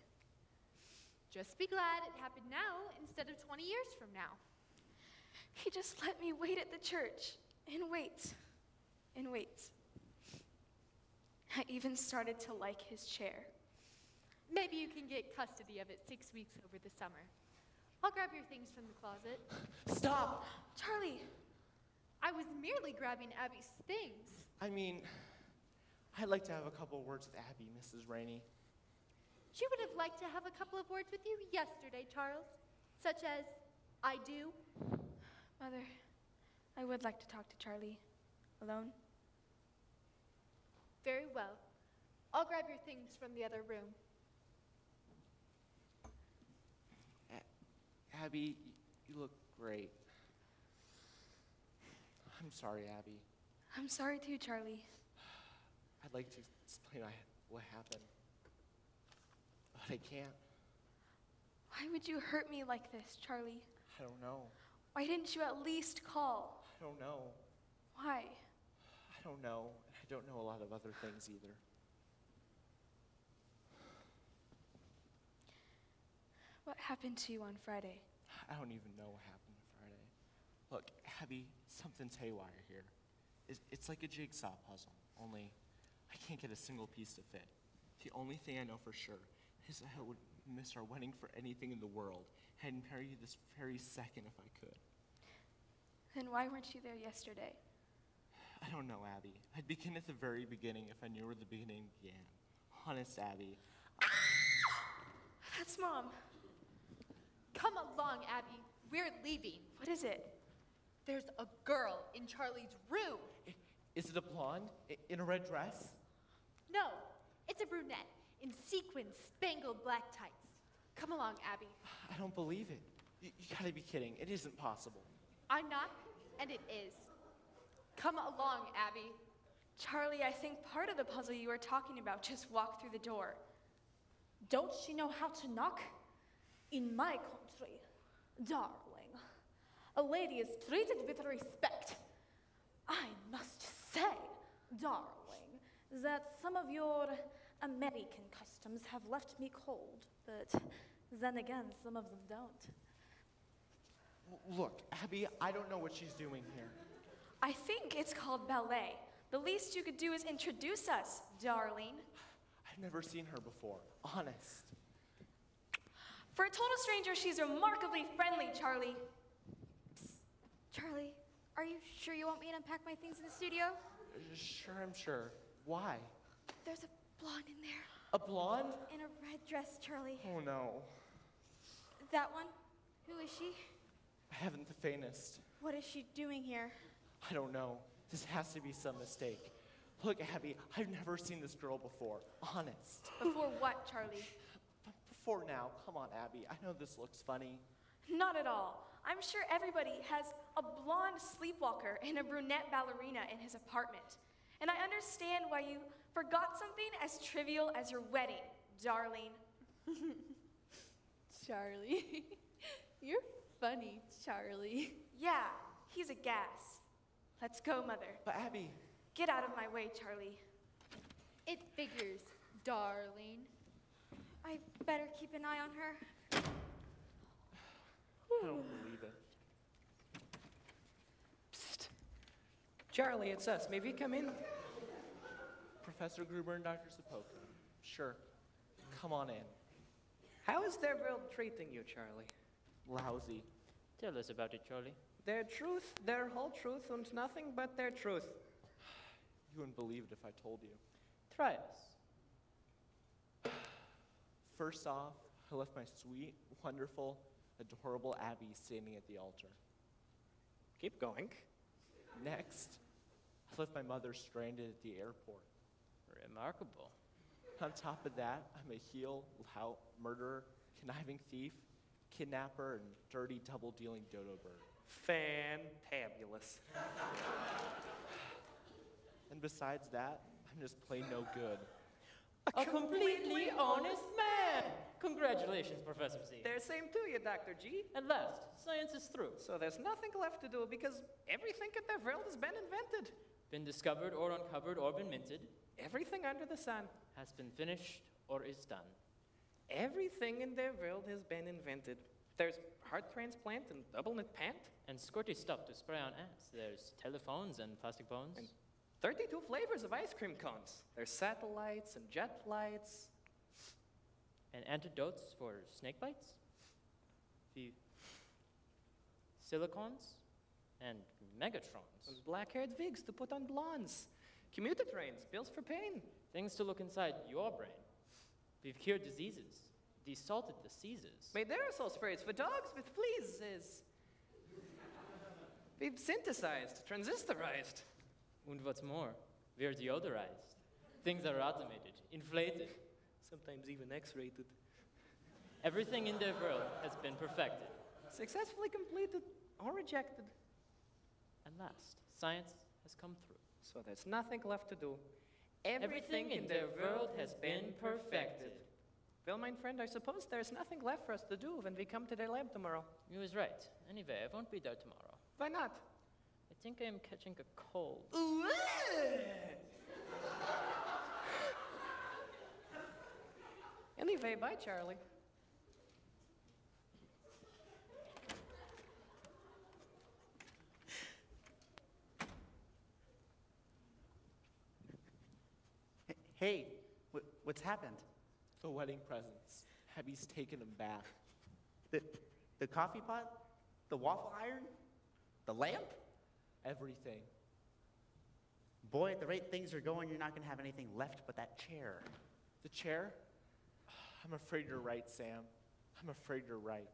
Just be glad it happened now instead of 20 years from now. He just let me wait at the church and wait and wait. I even started to like his chair. Maybe you can get custody of it 6 weeks over the summer. I'll grab your things from the closet. Stop! Charlie! I was merely grabbing Abby's things. I mean, I'd like to have a couple of words with Abby, Mrs. Rainey. She would have liked to have a couple of words with you yesterday, Charles. Such as, I do. Mother, I would like to talk to Charlie. Alone? Very well. I'll grab your things from the other room. Abby, you look great. I'm sorry, Abby. I'm sorry too, Charlie. I'd like to explain what happened, but I can't. Why would you hurt me like this, Charlie? I don't know. Why didn't you at least call? I don't know. Why? don't know. I don't know a lot of other things either. What happened to you on Friday? I don't even know what happened Friday. Look, Abby, something's haywire here. It's like a jigsaw puzzle, only I can't get a single piece to fit. The only thing I know for sure is I would miss our wedding for anything in the world. I'd marry you this very second if I could. Then why weren't you there yesterday? I don't know, Abby. I'd begin at the very beginning if I knew where the beginning began. Honest, Abby. That's Mom. Come along, Abby. We're leaving. What is it? There's a girl in Charlie's room. Is it a blonde in a red dress? No, it's a brunette in sequins, spangled black tights. Come along, Abby. I don't believe it. You gotta be kidding. It isn't possible. I'm not, and it is. Come along, Abby. Charlie, I think part of the puzzle you were talking about just walked through the door. Don't she know how to knock? In my country, darling, a lady is treated with respect. I must say, darling, that some of your American customs have left me cold, but then again, some of them don't. Look, Abby, I don't know what she's doing here. I think it's called ballet. The least you could do is introduce us, darling. I've never seen her before, honest. For a total stranger, she's remarkably friendly, Charlie. Charlie, are you sure you want me to unpack my things in the studio? Sure, I'm sure. Why? There's a blonde in there. A blonde? In a red dress, Charlie. Oh no. That one? Who is she? I haven't the faintest. What is she doing here? I don't know. This has to be some mistake. Look, Abby, I've never seen this girl before. Honest. Before what, Charlie? Before now. Come on, Abby. I know this looks funny. Not at all. I'm sure everybody has a blonde sleepwalker and a brunette ballerina in his apartment. And I understand why you forgot something as trivial as your wedding, darling. Charlie. You're funny, Charlie. Yeah, he's a gas. Let's go, Mother. But Abby. Get out of my way, Charlie. It figures, darling. I better keep an eye on her. I don't believe it. Psst. Charlie, it's us. May we come in? Professor Gruber and Dr. Zapoka. Sure. Come on in. How is their world treating you, Charlie? Lousy. Tell us about it, Charlie. Their truth, their whole truth, and nothing but their truth. You wouldn't believe it if I told you. Try us. First off, I left my sweet, wonderful, adorable Abby standing at the altar. Keep going. Next, I left my mother stranded at the airport. Remarkable. On top of that, I'm a heel, lout, murderer, conniving thief, kidnapper, and dirty double-dealing dodo bird. Fantabulous. And besides that, I'm just plain no good. A completely honest man! Congratulations, Professor Z. They're same to you, Dr. G. At last, science is through. So there's nothing left to do because everything in their world has been invented. Been discovered or uncovered or been minted. Everything under the sun. Has been finished or is done. Everything in their world has been invented. There's heart transplant and double knit pant. And squirty stuff to spray on ass. There's telephones and plastic bones. And 32 flavors of ice cream cones. There's satellites and jet lights. And antidotes for snake bites. The silicons and megatrons. And black-haired wigs to put on blondes. Commuter trains, pills for pain. Things to look inside your brain. We've cured diseases. Desalted the seasons. Made aerosol sprays for dogs with fleas. We've synthesized, transistorized. And what's more, we're deodorized. Things are automated, inflated. Sometimes even X-rated. Everything in their world has been perfected. Successfully completed or rejected. At last, science has come through. So there's nothing left to do. Everything in their world has been perfected. Well, my friend, I suppose there's nothing left for us to do when we come to their lab tomorrow. You was right. Anyway, I won't be there tomorrow. Why not? I think I am catching a cold. Anyway, bye, Charlie. Hey, what's happened? The wedding presents. Abby's taken them back. The coffee pot? The waffle iron? The lamp? Everything. Boy, at the rate things are going, you're not going to have anything left but that chair. The chair? I'm afraid you're right, Sam. I'm afraid you're right.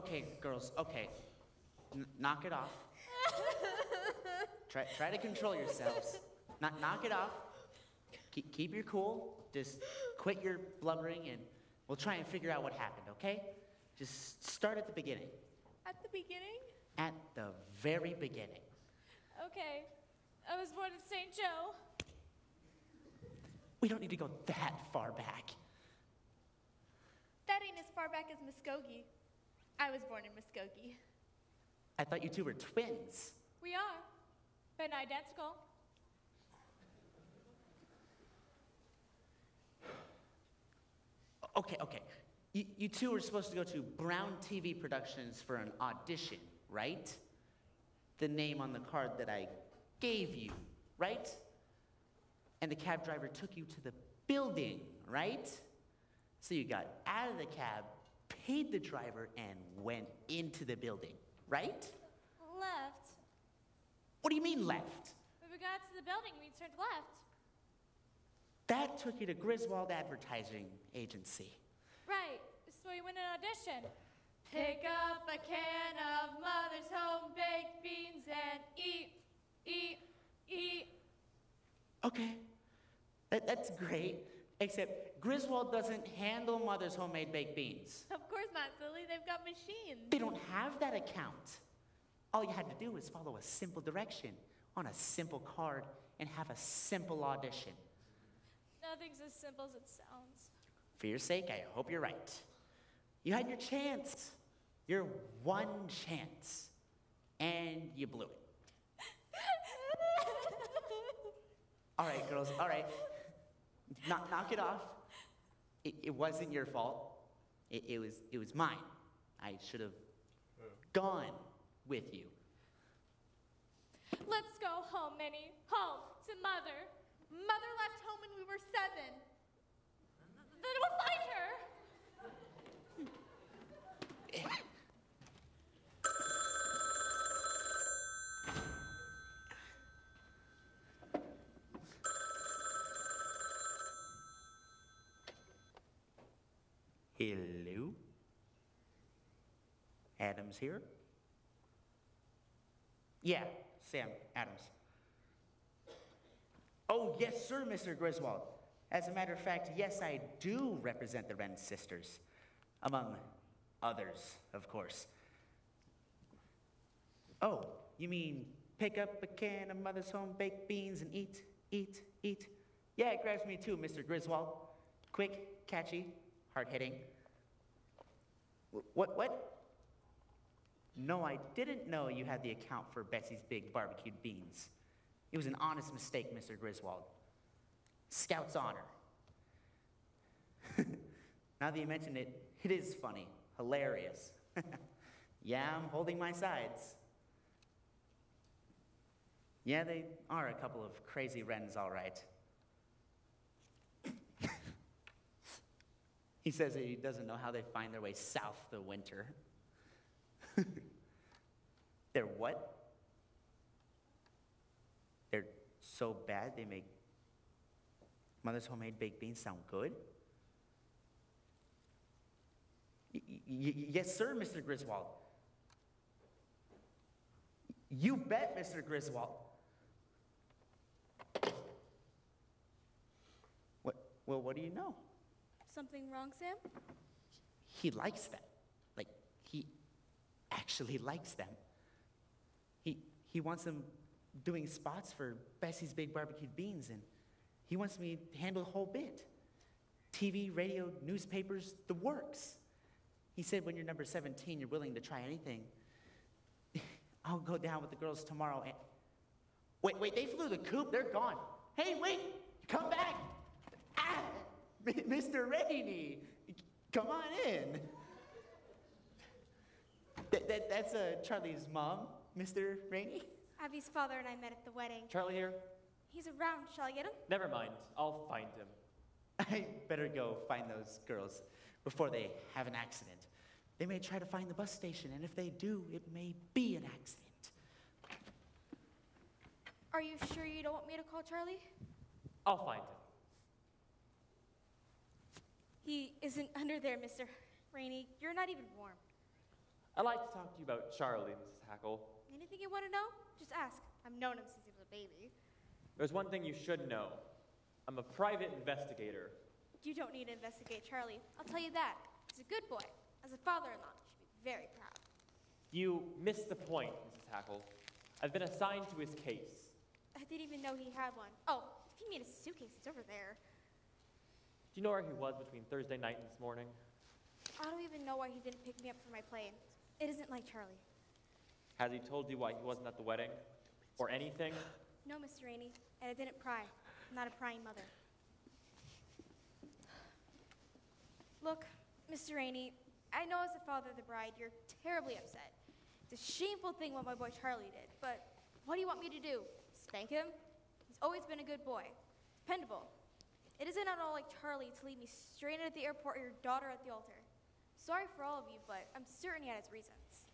Okay, girls, okay. Knock it off. Try to control yourselves. Knock it off. Keep your cool. Just quit your blubbering, and we'll try and figure out what happened, okay? Just start at the beginning. At the beginning? At the very beginning. Okay. I was born in St. Joe. We don't need to go that far back. That ain't as far back as Muskogee. I was born in Muskogee. I thought you two were twins. We are, but identical. Okay. You two were supposed to go to Brown TV Productions for an audition, right? The name on the card that I gave you, right? And the cab driver took you to the building, right? So you got out of the cab, paid the driver, and went into the building, right? Left. What do you mean left? When we got to the building, we turned left. That took you to Griswold Advertising Agency. Right. So we went an audition. Pick up a can of Mother's Home baked beans and eat. Okay, that's great, except Griswold doesn't handle Mother's homemade baked beans. Of course not, silly. They've got machines. They don't have that account. All you had to do was follow a simple direction on a simple card and have a simple audition. Nothing's as simple as it sounds. For your sake, I hope you're right. You had your chance. Your one chance. And you blew it. All right, girls, all right. Knock it off. It wasn't your fault. It was mine. I should have gone with you. Let's go home, Minnie. Home to Mother. Mother left home when we were 7. Then we'll find her. Hello? Adams here? Yeah, Sam Adams. Oh, yes, sir, Mr. Griswold. As a matter of fact, yes, I do represent the Wren sisters. Among others, of course. Oh, you mean pick up a can of Mother's Home baked beans and eat? Yeah, it grabs me too, Mr. Griswold. Quick, catchy, hard-hitting. What? No, I didn't know you had the account for Betsy's Big Barbecued Beans. It was an honest mistake, Mr. Griswold. Scout's honor. Now that you mention it, it is funny, hilarious. Yeah, I'm holding my sides. Yeah, they are a couple of crazy wrens, all right. He says that he doesn't know how they find their way south the winter. They're what? They're so bad they make Mother's homemade baked beans sound good? Yes, sir, Mr. Griswold. You bet, Mr. Griswold. What do you know? Something wrong, Sam? He likes them. Like, he actually likes them. He wants them doing spots for Bessie's Big Barbecued Beans, and he wants me to handle the whole bit. TV, radio, newspapers, the works. He said when you're number 17, you're willing to try anything. I'll go down with the girls tomorrow and... Wait, they flew the coop, they're gone. Hey, wait, come back. Ah, Mr. Rainey, come on in. That's Charlie's mom, Mr. Rainey. Abby's father and I met at the wedding. Charlie here? He's around. Shall I get him? Never mind. I'll find him. I better go find those girls before they have an accident. They may try to find the bus station, and if they do, it may be an accident. Are you sure you don't want me to call Charlie? I'll find him. He isn't under there, Mr. Rainey. You're not even warm. I'd like to talk to you about Charlie, Mrs. Hackle. Anything you want to know? Just ask. I've known him since he was a baby. There's one thing you should know. I'm a private investigator. You don't need to investigate Charlie. I'll tell you that. He's a good boy. As a father-in-law, you should be very proud. You missed the point, Mrs. Hackle. I've been assigned to his case. I didn't even know he had one. Oh, if you mean his suitcase, it's over there. Do you know where he was between Thursday night and this morning? I don't even know why he didn't pick me up for my plane. It isn't like Charlie. Has he told you why he wasn't at the wedding? Or anything? No, Mr. Rainey, and I didn't pry. I'm not a prying mother. Look, Mr. Rainey, I know as a father of the bride, you're terribly upset. It's a shameful thing what my boy Charlie did, but what do you want me to do? Spank him? He's always been a good boy. Dependable. It isn't at all like Charlie to leave me stranded at the airport or your daughter at the altar. Sorry for all of you, but I'm certain he had his reasons.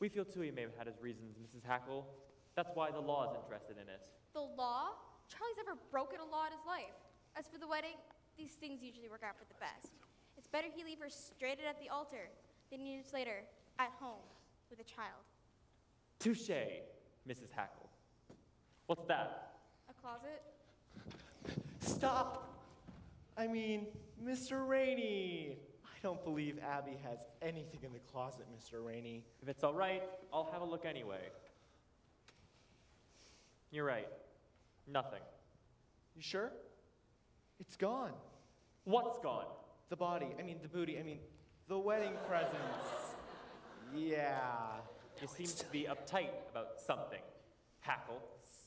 We feel too he may have had his reasons, Mrs. Hackle. That's why the law is interested in it. The law? Charlie's never broken a law in his life. As for the wedding, these things usually work out for the best. It's better he leave her stranded at the altar than years later at home with a child. Touché, Mrs. Hackle. What's that? A closet? Stop! I mean, Mr. Rainey. I don't believe Abby has anything in the closet, Mr. Rainey. If it's all right, I'll have a look anyway. You're right. Nothing. You sure? It's gone. What's gone? The body, the booty, the wedding presents. Yeah. You seem to be uptight about something. Hackle.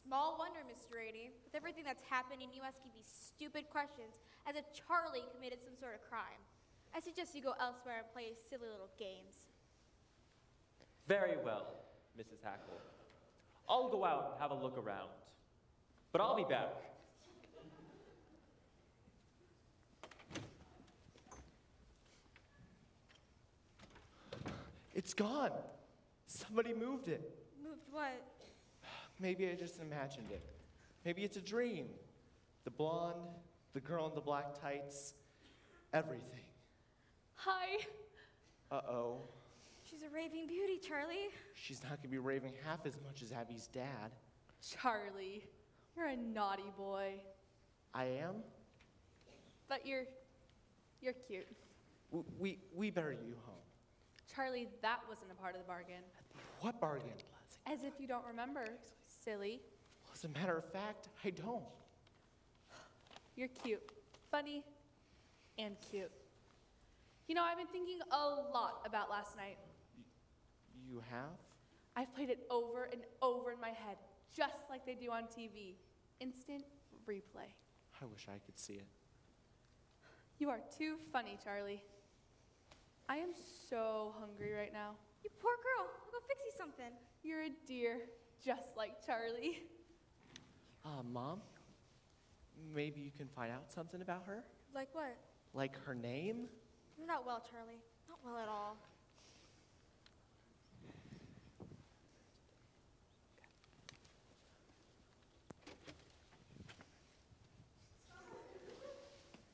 Small wonder, Mr. Rainey. With everything that's happening, you asking these stupid questions as if Charlie committed some sort of crime. I suggest you go elsewhere and play silly little games. Very well, Mrs. Hackle. I'll go out and have a look around. But I'll be back. It's gone. Somebody moved it. Moved what? Maybe I just imagined it. Maybe it's a dream. The blonde, the girl in the black tights, everything. Hi. Uh-oh. She's a raving beauty, Charlie. She's not gonna be raving half as much as Abby's dad. Charlie, you're a naughty boy. I am? But you're cute. We better you home. Charlie, that wasn't a part of the bargain. What bargain? As if you don't remember, silly. Well, as a matter of fact, I don't. You're cute, funny, and cute. You know, I've been thinking a lot about last night. You have? I've played it over and over in my head, just like they do on TV. Instant replay. I wish I could see it. You are too funny, Charlie. I am so hungry right now. You poor girl. I'll go fix you something. You're a dear, just like Charlie. Mom? Maybe you can find out something about her? Like what? Like her name? You're not well, Charlie. Not well at all.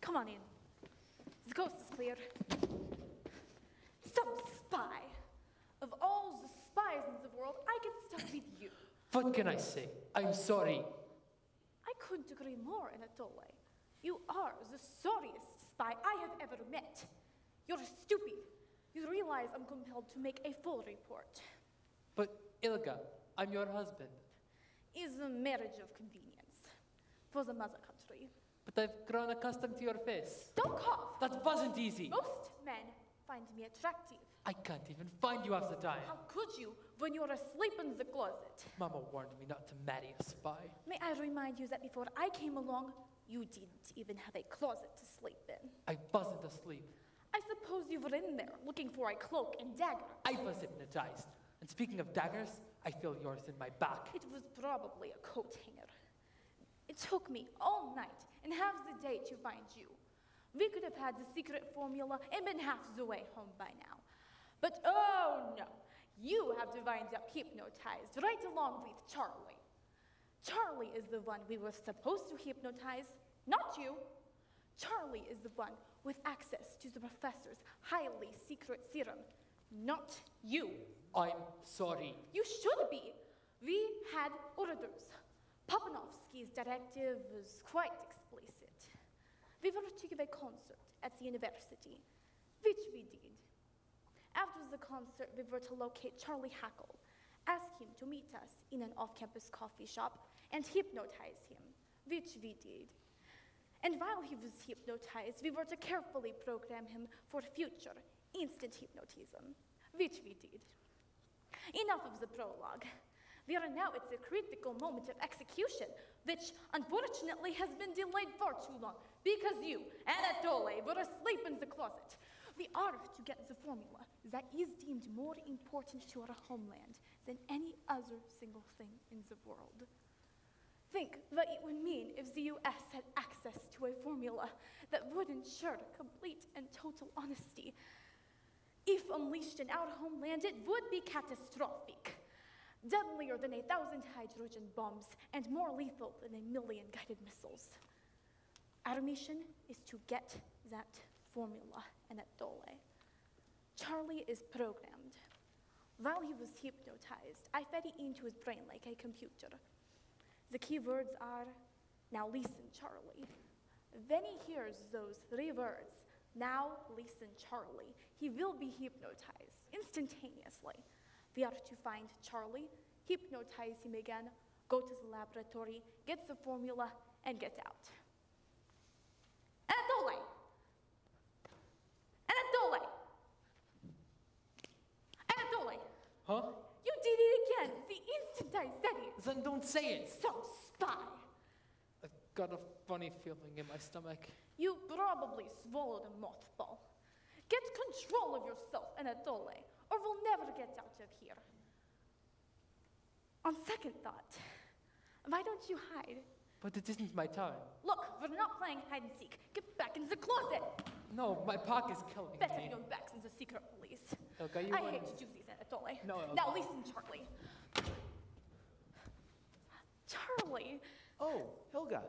Come on in. The coast is clear. Some spy. Of all the spies in the world, I get stuck with you. What can I say? I'm sorry. I couldn't agree more, Anatoly. You are the sorriest spy I have ever met. You're stupid. You realize I'm compelled to make a full report. But Ilga, I'm your husband. Is a marriage of convenience for the mother country. But I've grown accustomed to your face. Don't cough. That wasn't easy. Most men find me attractive. I can't even find you half the time. How could you when you're asleep in the closet? Mama warned me not to marry a spy. May I remind you that before I came along, you didn't even have a closet to sleep in. I wasn't asleep. I suppose you were in there looking for a cloak and dagger. I was hypnotized. And speaking of daggers, I feel yours in my back. It was probably a coat hanger. It took me all night and half the day to find you. We could have had the secret formula and been half the way home by now. But oh no, you have to wind up hypnotized right along with Charlie. Charlie is the one we were supposed to hypnotize, not you. Charlie is the one with access to the professor's highly secret serum. Not you. I'm sorry. You should be. We had orders. Papanovsky's directive was quite explicit. We were to give a concert at the university, which we did. After the concert, we were to locate Charlie Hackle, ask him to meet us in an off-campus coffee shop, and hypnotize him, which we did. And while he was hypnotized, we were to carefully program him for future instant hypnotism, which we did. Enough of the prologue. We are now at the critical moment of execution, which unfortunately has been delayed far too long because you, Anatole, were asleep in the closet. We are to get the formula that is deemed more important to our homeland than any other single thing in the world. Think what it would mean if the US had access to a formula that would ensure complete and total honesty. If unleashed in our homeland, it would be catastrophic. Deadlier than 1,000 hydrogen bombs and more lethal than 1,000,000 guided missiles. Our mission is to get that formula, Anatole. Charlie is programmed. While he was hypnotized, I fed it into his brain like a computer. The key words are, now listen, Charlie. When he hears those 3 words, now listen, Charlie, he will be hypnotized instantaneously. We are to find Charlie, hypnotize him again, go to the laboratory, get the formula, and get out. Anatole! Anatole! Anatole! Huh? You did it again, the instant I said it. Then don't say it. Some spy. I've got a funny feeling in my stomach. You probably swallowed a mothball. Get control of yourself, Anatole, or we'll never get out of here. On second thought, why don't you hide? But it isn't my time. Look, we're not playing hide and seek. Get back in the closet. No, my pack is killing Better me. be going back in the secret police. Okay, you I win. hate to do this, Anatole. No, Now listen, Charlie. Charlie, Oh, Hilga.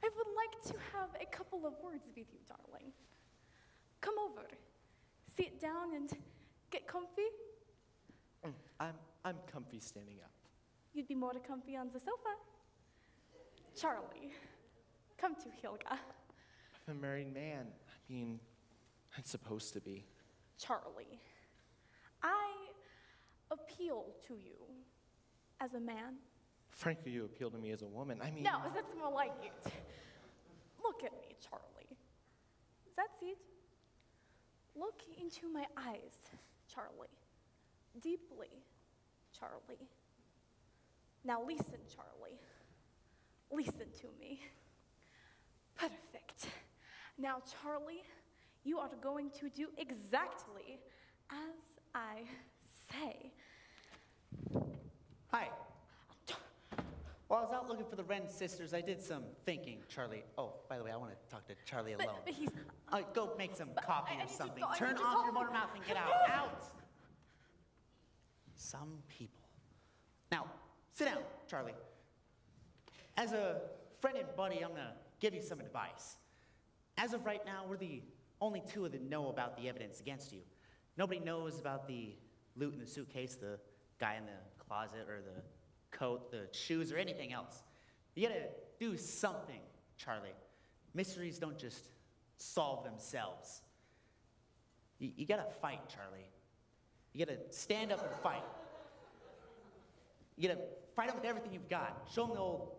I would like to have a couple of words with you, darling. Come over. Sit down and get comfy. I'm comfy standing up. You'd be more comfy on the sofa. Charlie, come to Hilga. I'm a married man. I mean, I'm supposed to be. Charlie, I appeal to you as a man. Frankly, you appeal to me as a woman. I mean, No, that's more like it. Look at me, Charlie. That's it. Look into my eyes, Charlie. Deeply, Charlie. Now listen, Charlie. Listen to me. Perfect. Now, Charlie, you are going to do exactly as I say. Hi. While I was out looking for the Wren sisters, I did some thinking, Charlie. Oh, by the way, I want to talk to Charlie alone. But he's... Go make some coffee I or need to something. go- I Turn need to off talk your to motor you. mouth and get out. Out! Some people. Now, sit down, Charlie. As a friend and buddy, I'm going to give you some advice. As of right now, we're the only 2 that know about the evidence against you. Nobody knows about the loot in the suitcase, the guy in the closet, or the coat, the shoes, or anything else. You gotta do something, Charlie. Mysteries don't just solve themselves. You gotta fight, Charlie. You gotta stand up and fight. You gotta fight them with everything you've got. Show them the old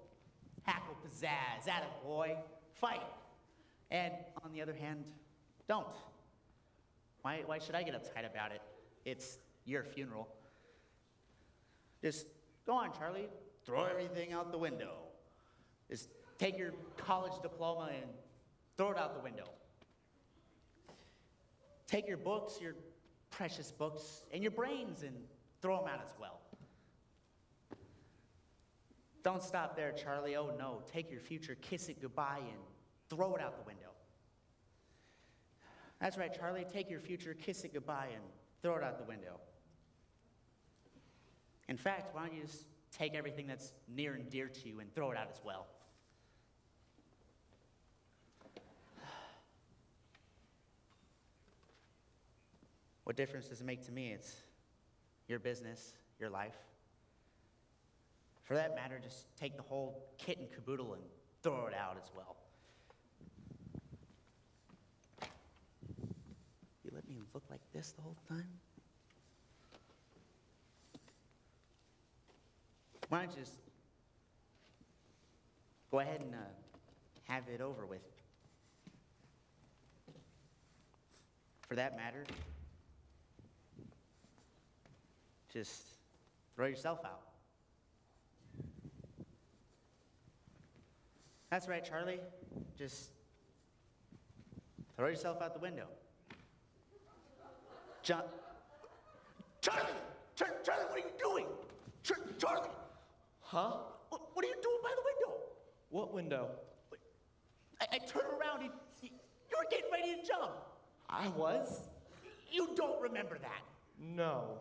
hackle pizzazz, attaboy, fight. And on the other hand, don't. Why should I get uptight about it? It's your funeral. Just go on, Charlie. Throw everything out the window. Just take your college diploma and throw it out the window. Take your books, your precious books, and your brains and throw them out as well. Don't stop there, Charlie. Oh no, take your future, kiss it goodbye, and throw it out the window. That's right, Charlie. Take your future, kiss it goodbye, and throw it out the window. In fact, why don't you just take everything that's near and dear to you and throw it out as well? What difference does it make to me? It's your business, your life. For that matter, just take the whole kit and caboodle and throw it out as well. You let me look like this the whole time? Why don't you just go ahead and have it over with? For that matter, just throw yourself out. That's right, Charlie. Just throw yourself out the window. Charlie! Charlie, what are you doing? Charlie! Huh? What are you doing by the window? What window? I turned around and you were getting ready to jump. I was? You don't remember that. No.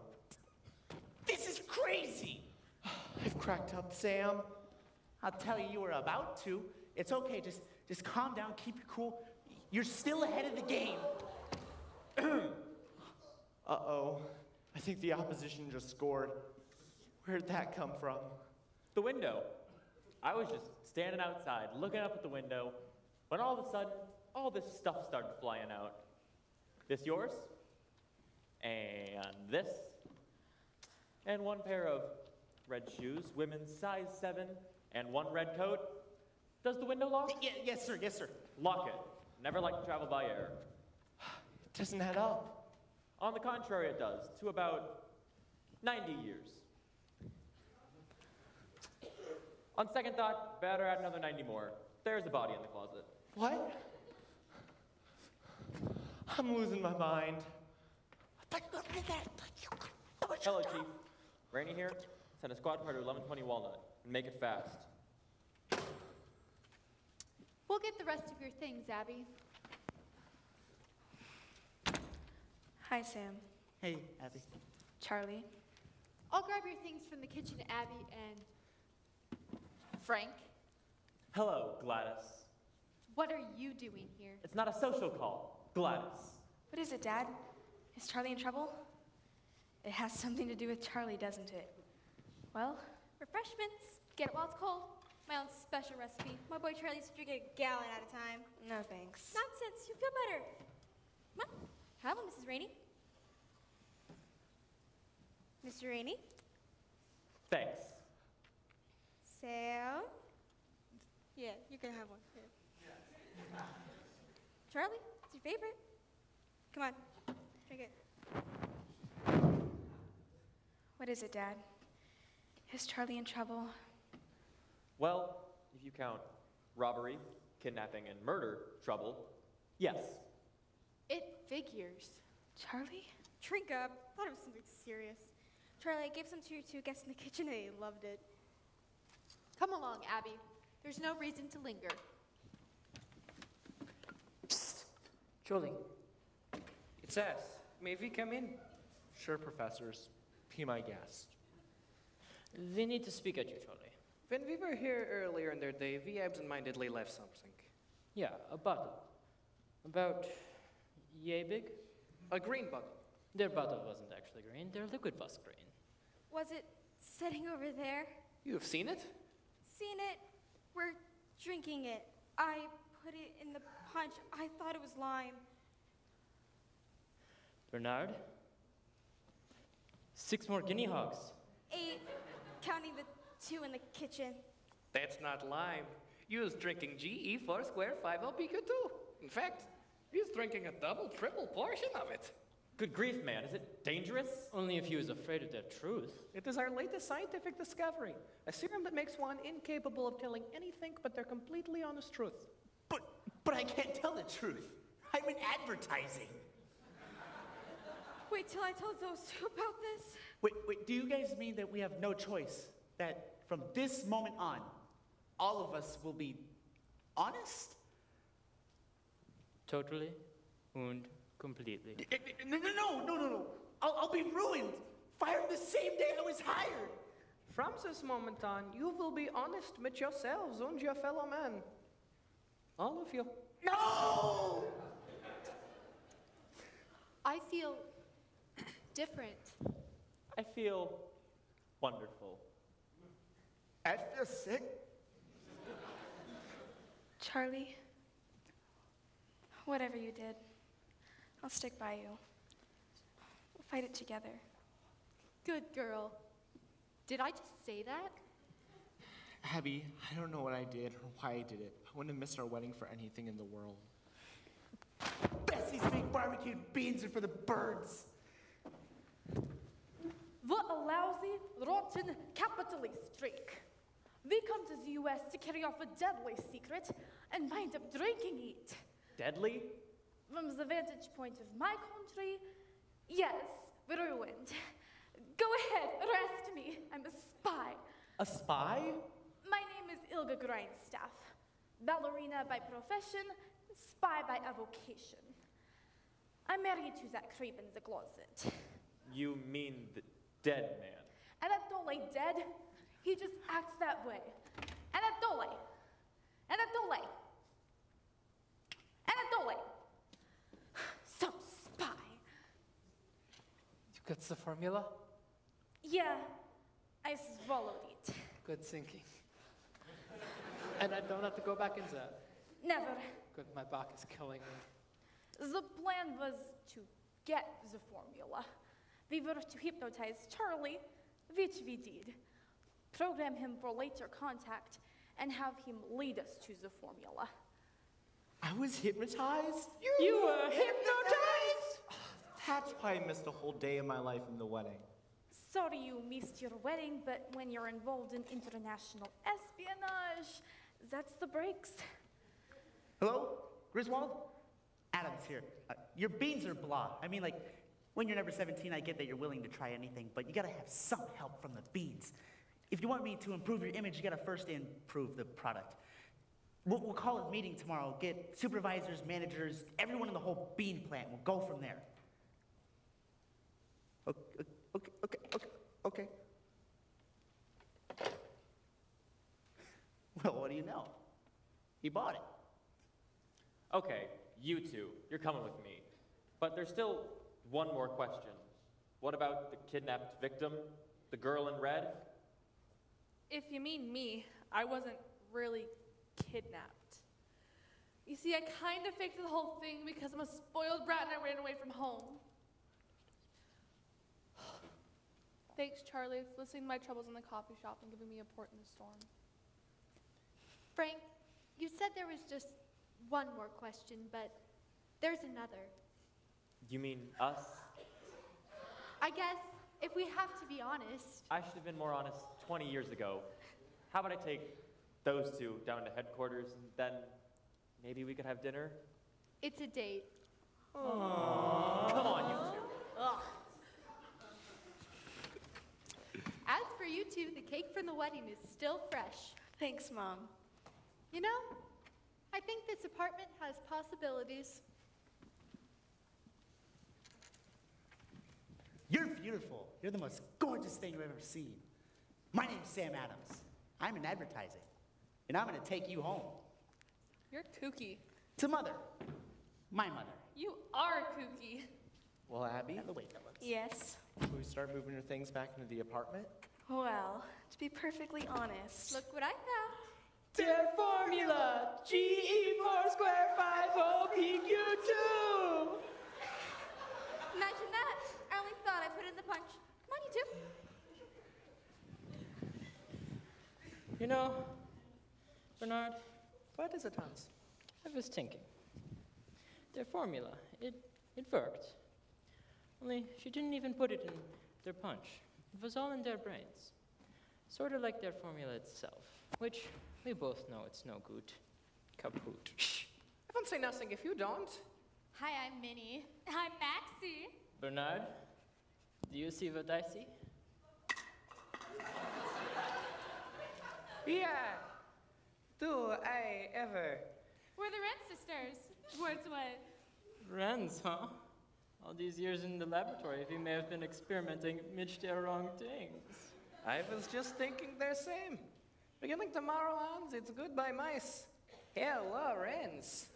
This is crazy. I've cracked up, Sam. I'll tell you, you were about to. It's okay, just calm down, keep your cool. You're still ahead of the game. Uh-oh. I think the opposition just scored. Where'd that come from? The window. I was just standing outside, looking up at the window, when all of a sudden, all this stuff started flying out. This yours? And this? And one pair of red shoes, women's size 7, and one red coat. Does the window lock? Yes, sir, yes, sir. Lock it. Never like to travel by air. It doesn't add up. On the contrary, it does, to about 90 years. On second thought, better add another 90 more. There's a body in the closet. What? I'm losing my mind. Hello, Chief. Rainey here. Send a squad car to 1120 Walnut, and make it fast. We'll get the rest of your things, Abby. Hi, Sam. Hey, Abby. Charlie. I'll grab your things from the kitchen, Abby, and Frank. Hello, Gladys. What are you doing here? It's not a social call. Gladys. What is it, Dad? Is Charlie in trouble? It has something to do with Charlie, doesn't it? Well, Refreshments. Get it while it's cold. My own special recipe. My boy Charlie used to drink a gallon at a time. no thanks. Nonsense. You'll feel better. Come on. Have one, Mrs. Rainey. Mr. Rainey. Thanks. Sam. Yeah, you can have one. Here. Charlie, it's your favorite. Come on. Drink it. What is it, Dad? Is Charlie in trouble? Well, if you count robbery, kidnapping, and murder trouble, yes. It figures. Charlie? Drink up. Thought it was something serious. Charlie, I gave some to your two guests in the kitchen and they loved it. Come along, Abby. There's no reason to linger. Julie, it's us. May we come in? Sure, professors. Be my guest. They need to speak at you, Charlie. When we were here earlier in their day, we absentmindedly left something. Yeah, a bottle. About yay big? A green bottle. Their bottle wasn't actually green, their liquid was green. Was it sitting over there? You've seen it? Seen it? We're drinking it. I put it in the punch. I thought it was lime. Bernard? 6 more guinea hogs. 8, counting the 2 in the kitchen. That's not lime. You was drinking GE 4 square 5 LPQ2. In fact, you was drinking a double, triple portion of it. Good grief, man. Is it dangerous? Only if he was afraid of the truth. It is our latest scientific discovery. A serum that makes one incapable of telling anything but their completely honest truth. But I can't tell the truth. I'm in advertising. Wait till I tell those two about this. Wait, do you guys mean that we have no choice? That from this moment on, all of us will be honest? Totally and completely. No. I'll be ruined. Fired the same day I was hired. From this moment on, you will be honest with yourselves and your fellow men. All of you. No! I feel different. I feel wonderful. I feel sick. Charlie, whatever you did, I'll stick by you. We'll fight it together. Good girl. Did I just say that? Abby, I don't know what I did or why I did it. I wouldn't have missed our wedding for anything in the world. Bessie's baked barbecued beans are for the birds. What a lousy, rotten, capitalist streak. We come to the US to carry off a deadly secret and wind up drinking it. Deadly? From the vantage point of my country, yes, ruined. Go ahead, arrest me. I'm a spy. A spy? My name is Ilga Grindstaff. Ballerina by profession, spy by avocation. I'm married to that creep in the closet. You mean the dead man? Anatole dead? He just acts that way. Anatole! Anatole! Anatole! Some spy. You got the formula? Yeah, I swallowed it. Good thinking. And I don't have to go back into that. Never. Good, my back is killing me. The plan was to get the formula. We were to hypnotize Charlie, which we did. Program him for later contact and have him lead us to the formula. I was hypnotized? You were hypnotized? That's why I missed a whole day of my life in the wedding. Sorry you missed your wedding, but when you're involved in international espionage, that's the breaks. Hello? Griswold? Adams here. Your beans are blah. I mean, like, when you're number 17, I get that you're willing to try anything, but you gotta have some help from the beans. If you want me to improve your image, you gotta first improve the product. We'll call a meeting tomorrow, get supervisors, managers, everyone in the whole bean plant. We'll go from there. Okay. Well, what do you know? He bought it. Okay, you two, you're coming with me. But there's still one more question. What about the kidnapped victim, the girl in red? If you mean me, I wasn't really kidnapped. You see, I kind of faked the whole thing because I'm a spoiled brat and I ran away from home. Thanks, Charlie, for listening to my troubles in the coffee shop and giving me a port in the storm. Frank, you said there was just one more question, but there's another. You mean us? I guess, if we have to be honest, I should have been more honest 20 years ago. How about I take those two down to headquarters and then maybe we could have dinner? it's a date. Come on, you two. Ugh. As for you two, the cake from the wedding is still fresh. Thanks, Mom. You know, I think this apartment has possibilities. You're beautiful. You're the most gorgeous thing I've ever seen. My name's Sam Adams. I'm in advertising, and I'm gonna take you home. You're kooky. To Mother. My mother. You are kooky. Well, Abby, And the wait fellas. Yes. can we start moving your things back into the apartment? Well, to be perfectly honest, Look what I found. Their formula, GE 4 square 5 OPQ2. Imagine that. I only thought I put in the punch. Come on, you two. You know, Bernard, What is it, Hans? I was thinking. Their formula, it worked. Only she didn't even put it in their punch. It was all in their brains. Sort of like their formula itself, which we both know it's no good. Kaput. I won't say nothing if you don't. Hi, I'm Minnie. I'm Maxie. Bernard, do you see what I see? Yeah. Do I ever? We're the Red Sisters. Words what? Friends, huh? All these years in the laboratory, we may have been experimenting amidst their wrong things. I was just thinking the same. Beginning tomorrow on, it's goodbye mice. Hello, Renz.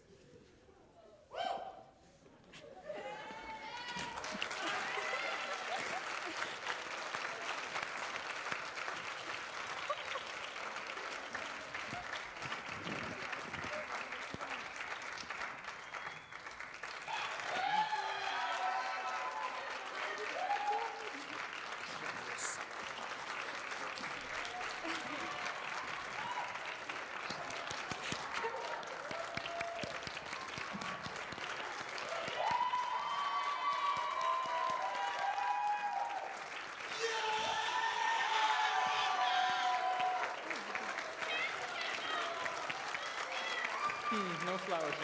No flowers in it.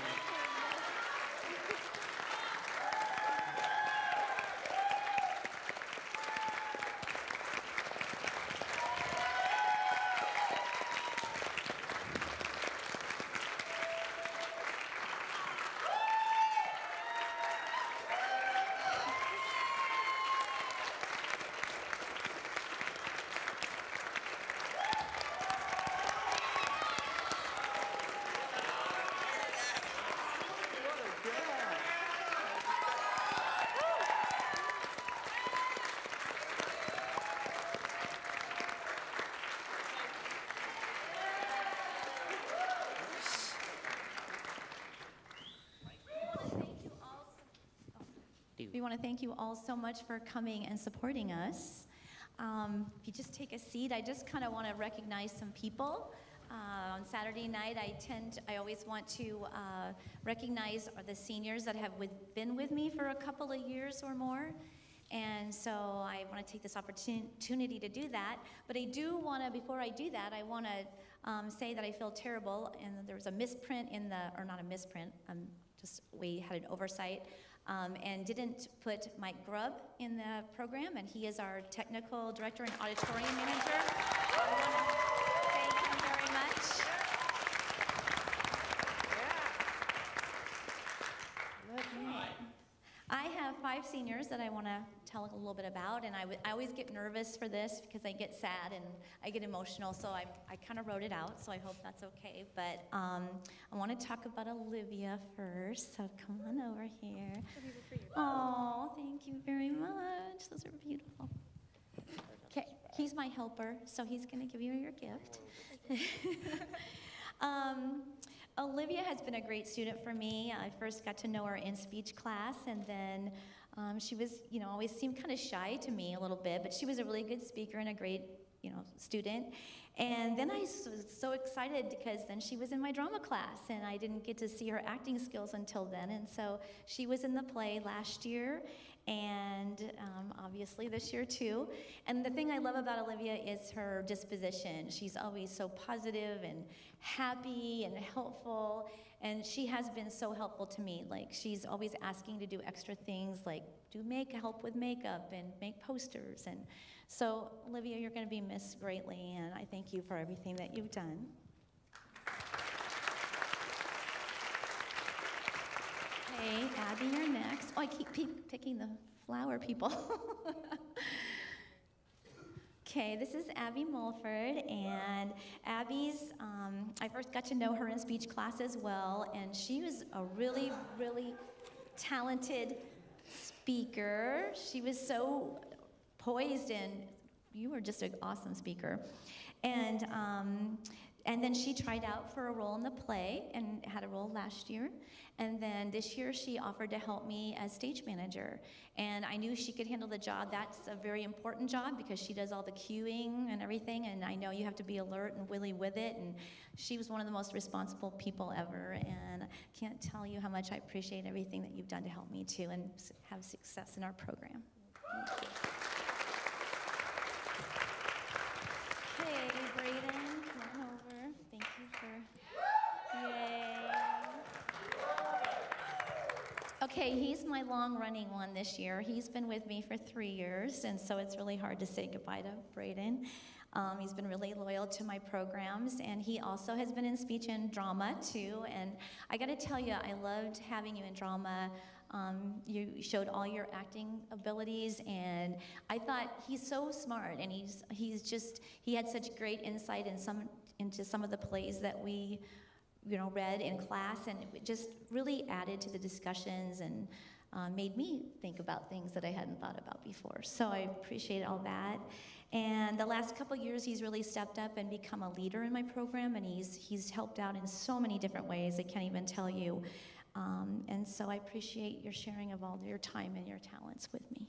We want to thank you all so much for coming and supporting us. If you just take a seat, I just kind of want to recognize some people. On Saturday night, I always want to recognize the seniors that have been with me for a couple of years or more. And so I want to take this opportunity to do that. But I do want to, before I do that, I want to say that I feel terrible. And there was a misprint in the, or not a misprint, we had an oversight. And didn't put Mike Grubb in the program, and he is our technical director and auditorium manager. I want to thank him very much. I have 5 seniors that I want to tell a little bit about, and I always get nervous for this because I get sad and I get emotional, so I kind of wrote it out, so I hope that's okay. But I want to talk about Olivia first, so come on over here. Oh, thank you very much. Those are beautiful. Okay, he's my helper, so he's going to give you your gift. Olivia has been a great student for me. I first got to know her in speech class, and then she was, always seemed kind of shy to me a little bit, but she was a really good speaker and a great, student. And then I was so excited because then she was in my drama class, and I didn't get to see her acting skills until then. And so she was in the play last year, and obviously this year too. And the thing I love about Olivia is her disposition. She's always so positive and happy and helpful, and she has been so helpful to me. Like, she's always asking to do extra things, like help with makeup and make posters. And so, Olivia, you're going to be missed greatly, and I thank you for everything that you've done. Okay, Abby, you're next. Oh, I keep picking the flower people. Okay, this is Abby Mulford, and Abby's, I first got to know her in speech class as well, and she was a really, really talented speaker. She was so poised, and you were just an awesome speaker. And then she tried out for a role in the play and had a role last year. And then this year she offered to help me as stage manager. And I knew she could handle the job. That's a very important job because she does all the cueing and everything. And I know you have to be alert and willy with it. And she was one of the most responsible people ever. And I can't tell you how much I appreciate everything that you've done to help me too and have success in our program. Thank you. Okay, Brayden, come on over. Thank you for, yay. Okay, he's my long-running one this year. He's been with me for 3 years, and so it's really hard to say goodbye to Brayden. He's been really loyal to my programs, and he also has been in speech and drama, too. And I gotta tell you, I loved having you in drama. You showed all your acting abilities, and I thought he's so smart, and he had such great insight into some of the plays that we read in class, and it just really added to the discussions and made me think about things that I hadn't thought about before. So I appreciate all that. And the last couple years, he's really stepped up and become a leader in my program, and he's helped out in so many different ways I can't even tell you. And so I appreciate your sharing of all your time and your talents with me.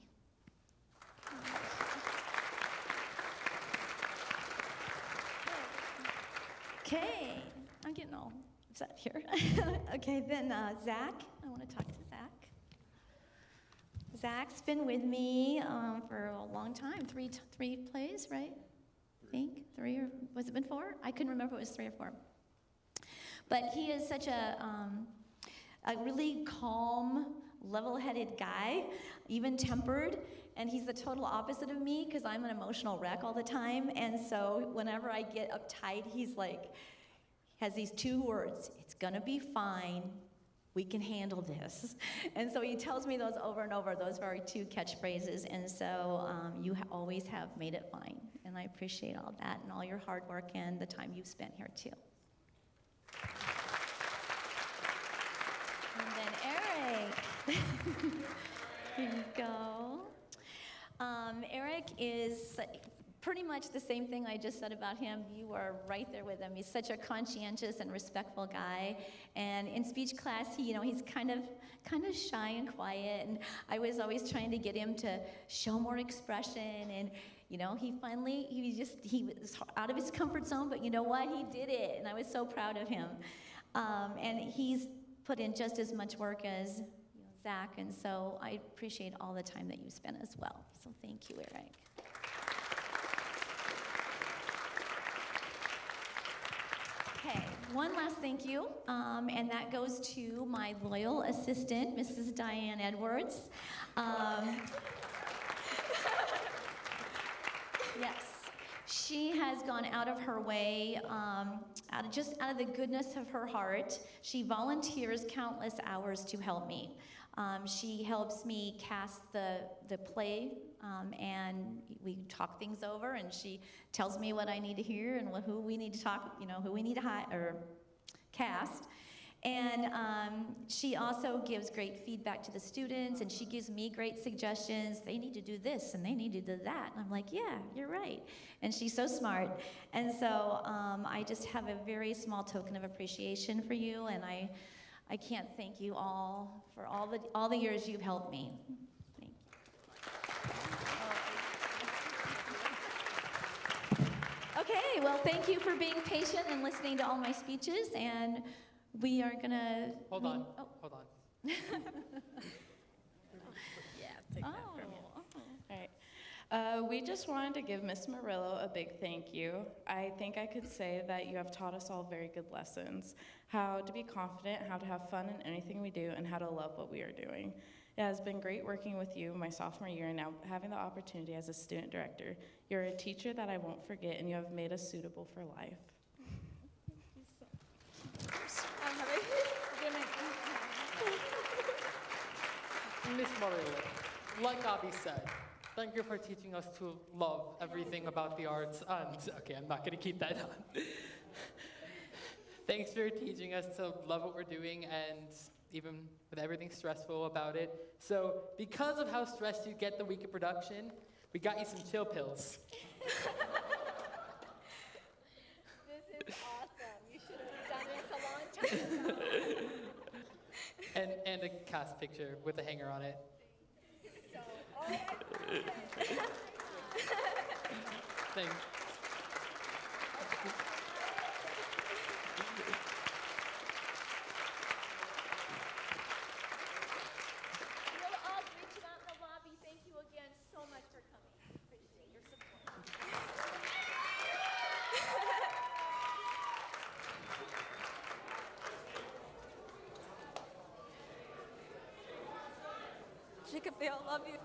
Okay, I'm getting all upset here. Okay, then Zach, I want to talk to Zach. Zach's been with me for a long time, three plays, right? I think 3, or was it been 4? I couldn't remember if it was 3 or 4. But he is such a really calm, level-headed guy, even-tempered, and he's the total opposite of me because I'm an emotional wreck all the time. And so whenever I get uptight, he's like, has these two words, "It's gonna be fine. We can handle this." And so he tells me those over and over, those very two catchphrases. And so you always have made it fine. And I appreciate all that and all your hard work and the time you've spent here too. And then Eric. Here you go. Eric is pretty much the same thing I just said about him. You are right there with him. He's such a conscientious and respectful guy. And in speech class, he's kind of shy and quiet. And I was always trying to get him to show more expression. And he was out of his comfort zone. But you know what? He did it, and I was so proud of him. And he's put in just as much work as Zach. And so I appreciate all the time that you spent as well. So thank you, Eric. Okay, one last thank you, and that goes to my loyal assistant, Mrs. Diane Edwards. Yes, she has gone out of her way, out of the goodness of her heart. She volunteers countless hours to help me. She helps me cast the play, and we talk things over, and she tells me what I need to hear and who we need to talk, who we need to cast. And she also gives great feedback to the students, and she gives me great suggestions. They need to do this, and they need to do that. And I'm like, yeah, you're right. And she's so smart. And so I just have a very small token of appreciation for you, and I can't thank you all for all the years you've helped me. Thank you. Okay, well, thank you for being patient and listening to all my speeches, and we are gonna... Hold on. Yeah, take that from you. All right. We just wanted to give Miss Murillo a big thank you. I think I could say that you have taught us all very good lessons. How to be confident, how to have fun in anything we do, and how to love what we are doing. It has been great working with you my sophomore year and now having the opportunity as a student director. You're a teacher that I won't forget, and you have made us suitable for life. Miss Murillo, like Abby said, thank you for teaching us to love everything about the arts. Okay, I'm not going to keep that on. Thanks for teaching us to love what we're doing, and even with everything stressful about it. So, because of how stressed you get the week of production, we got you some chill pills. This is awesome. You should have done this a long time ago. And a cast picture with a hanger on it. So, all right. Thanks. We'll all greet you out in the lobby. Thank you again so much for coming. Appreciate your support. Jacob, they all love you.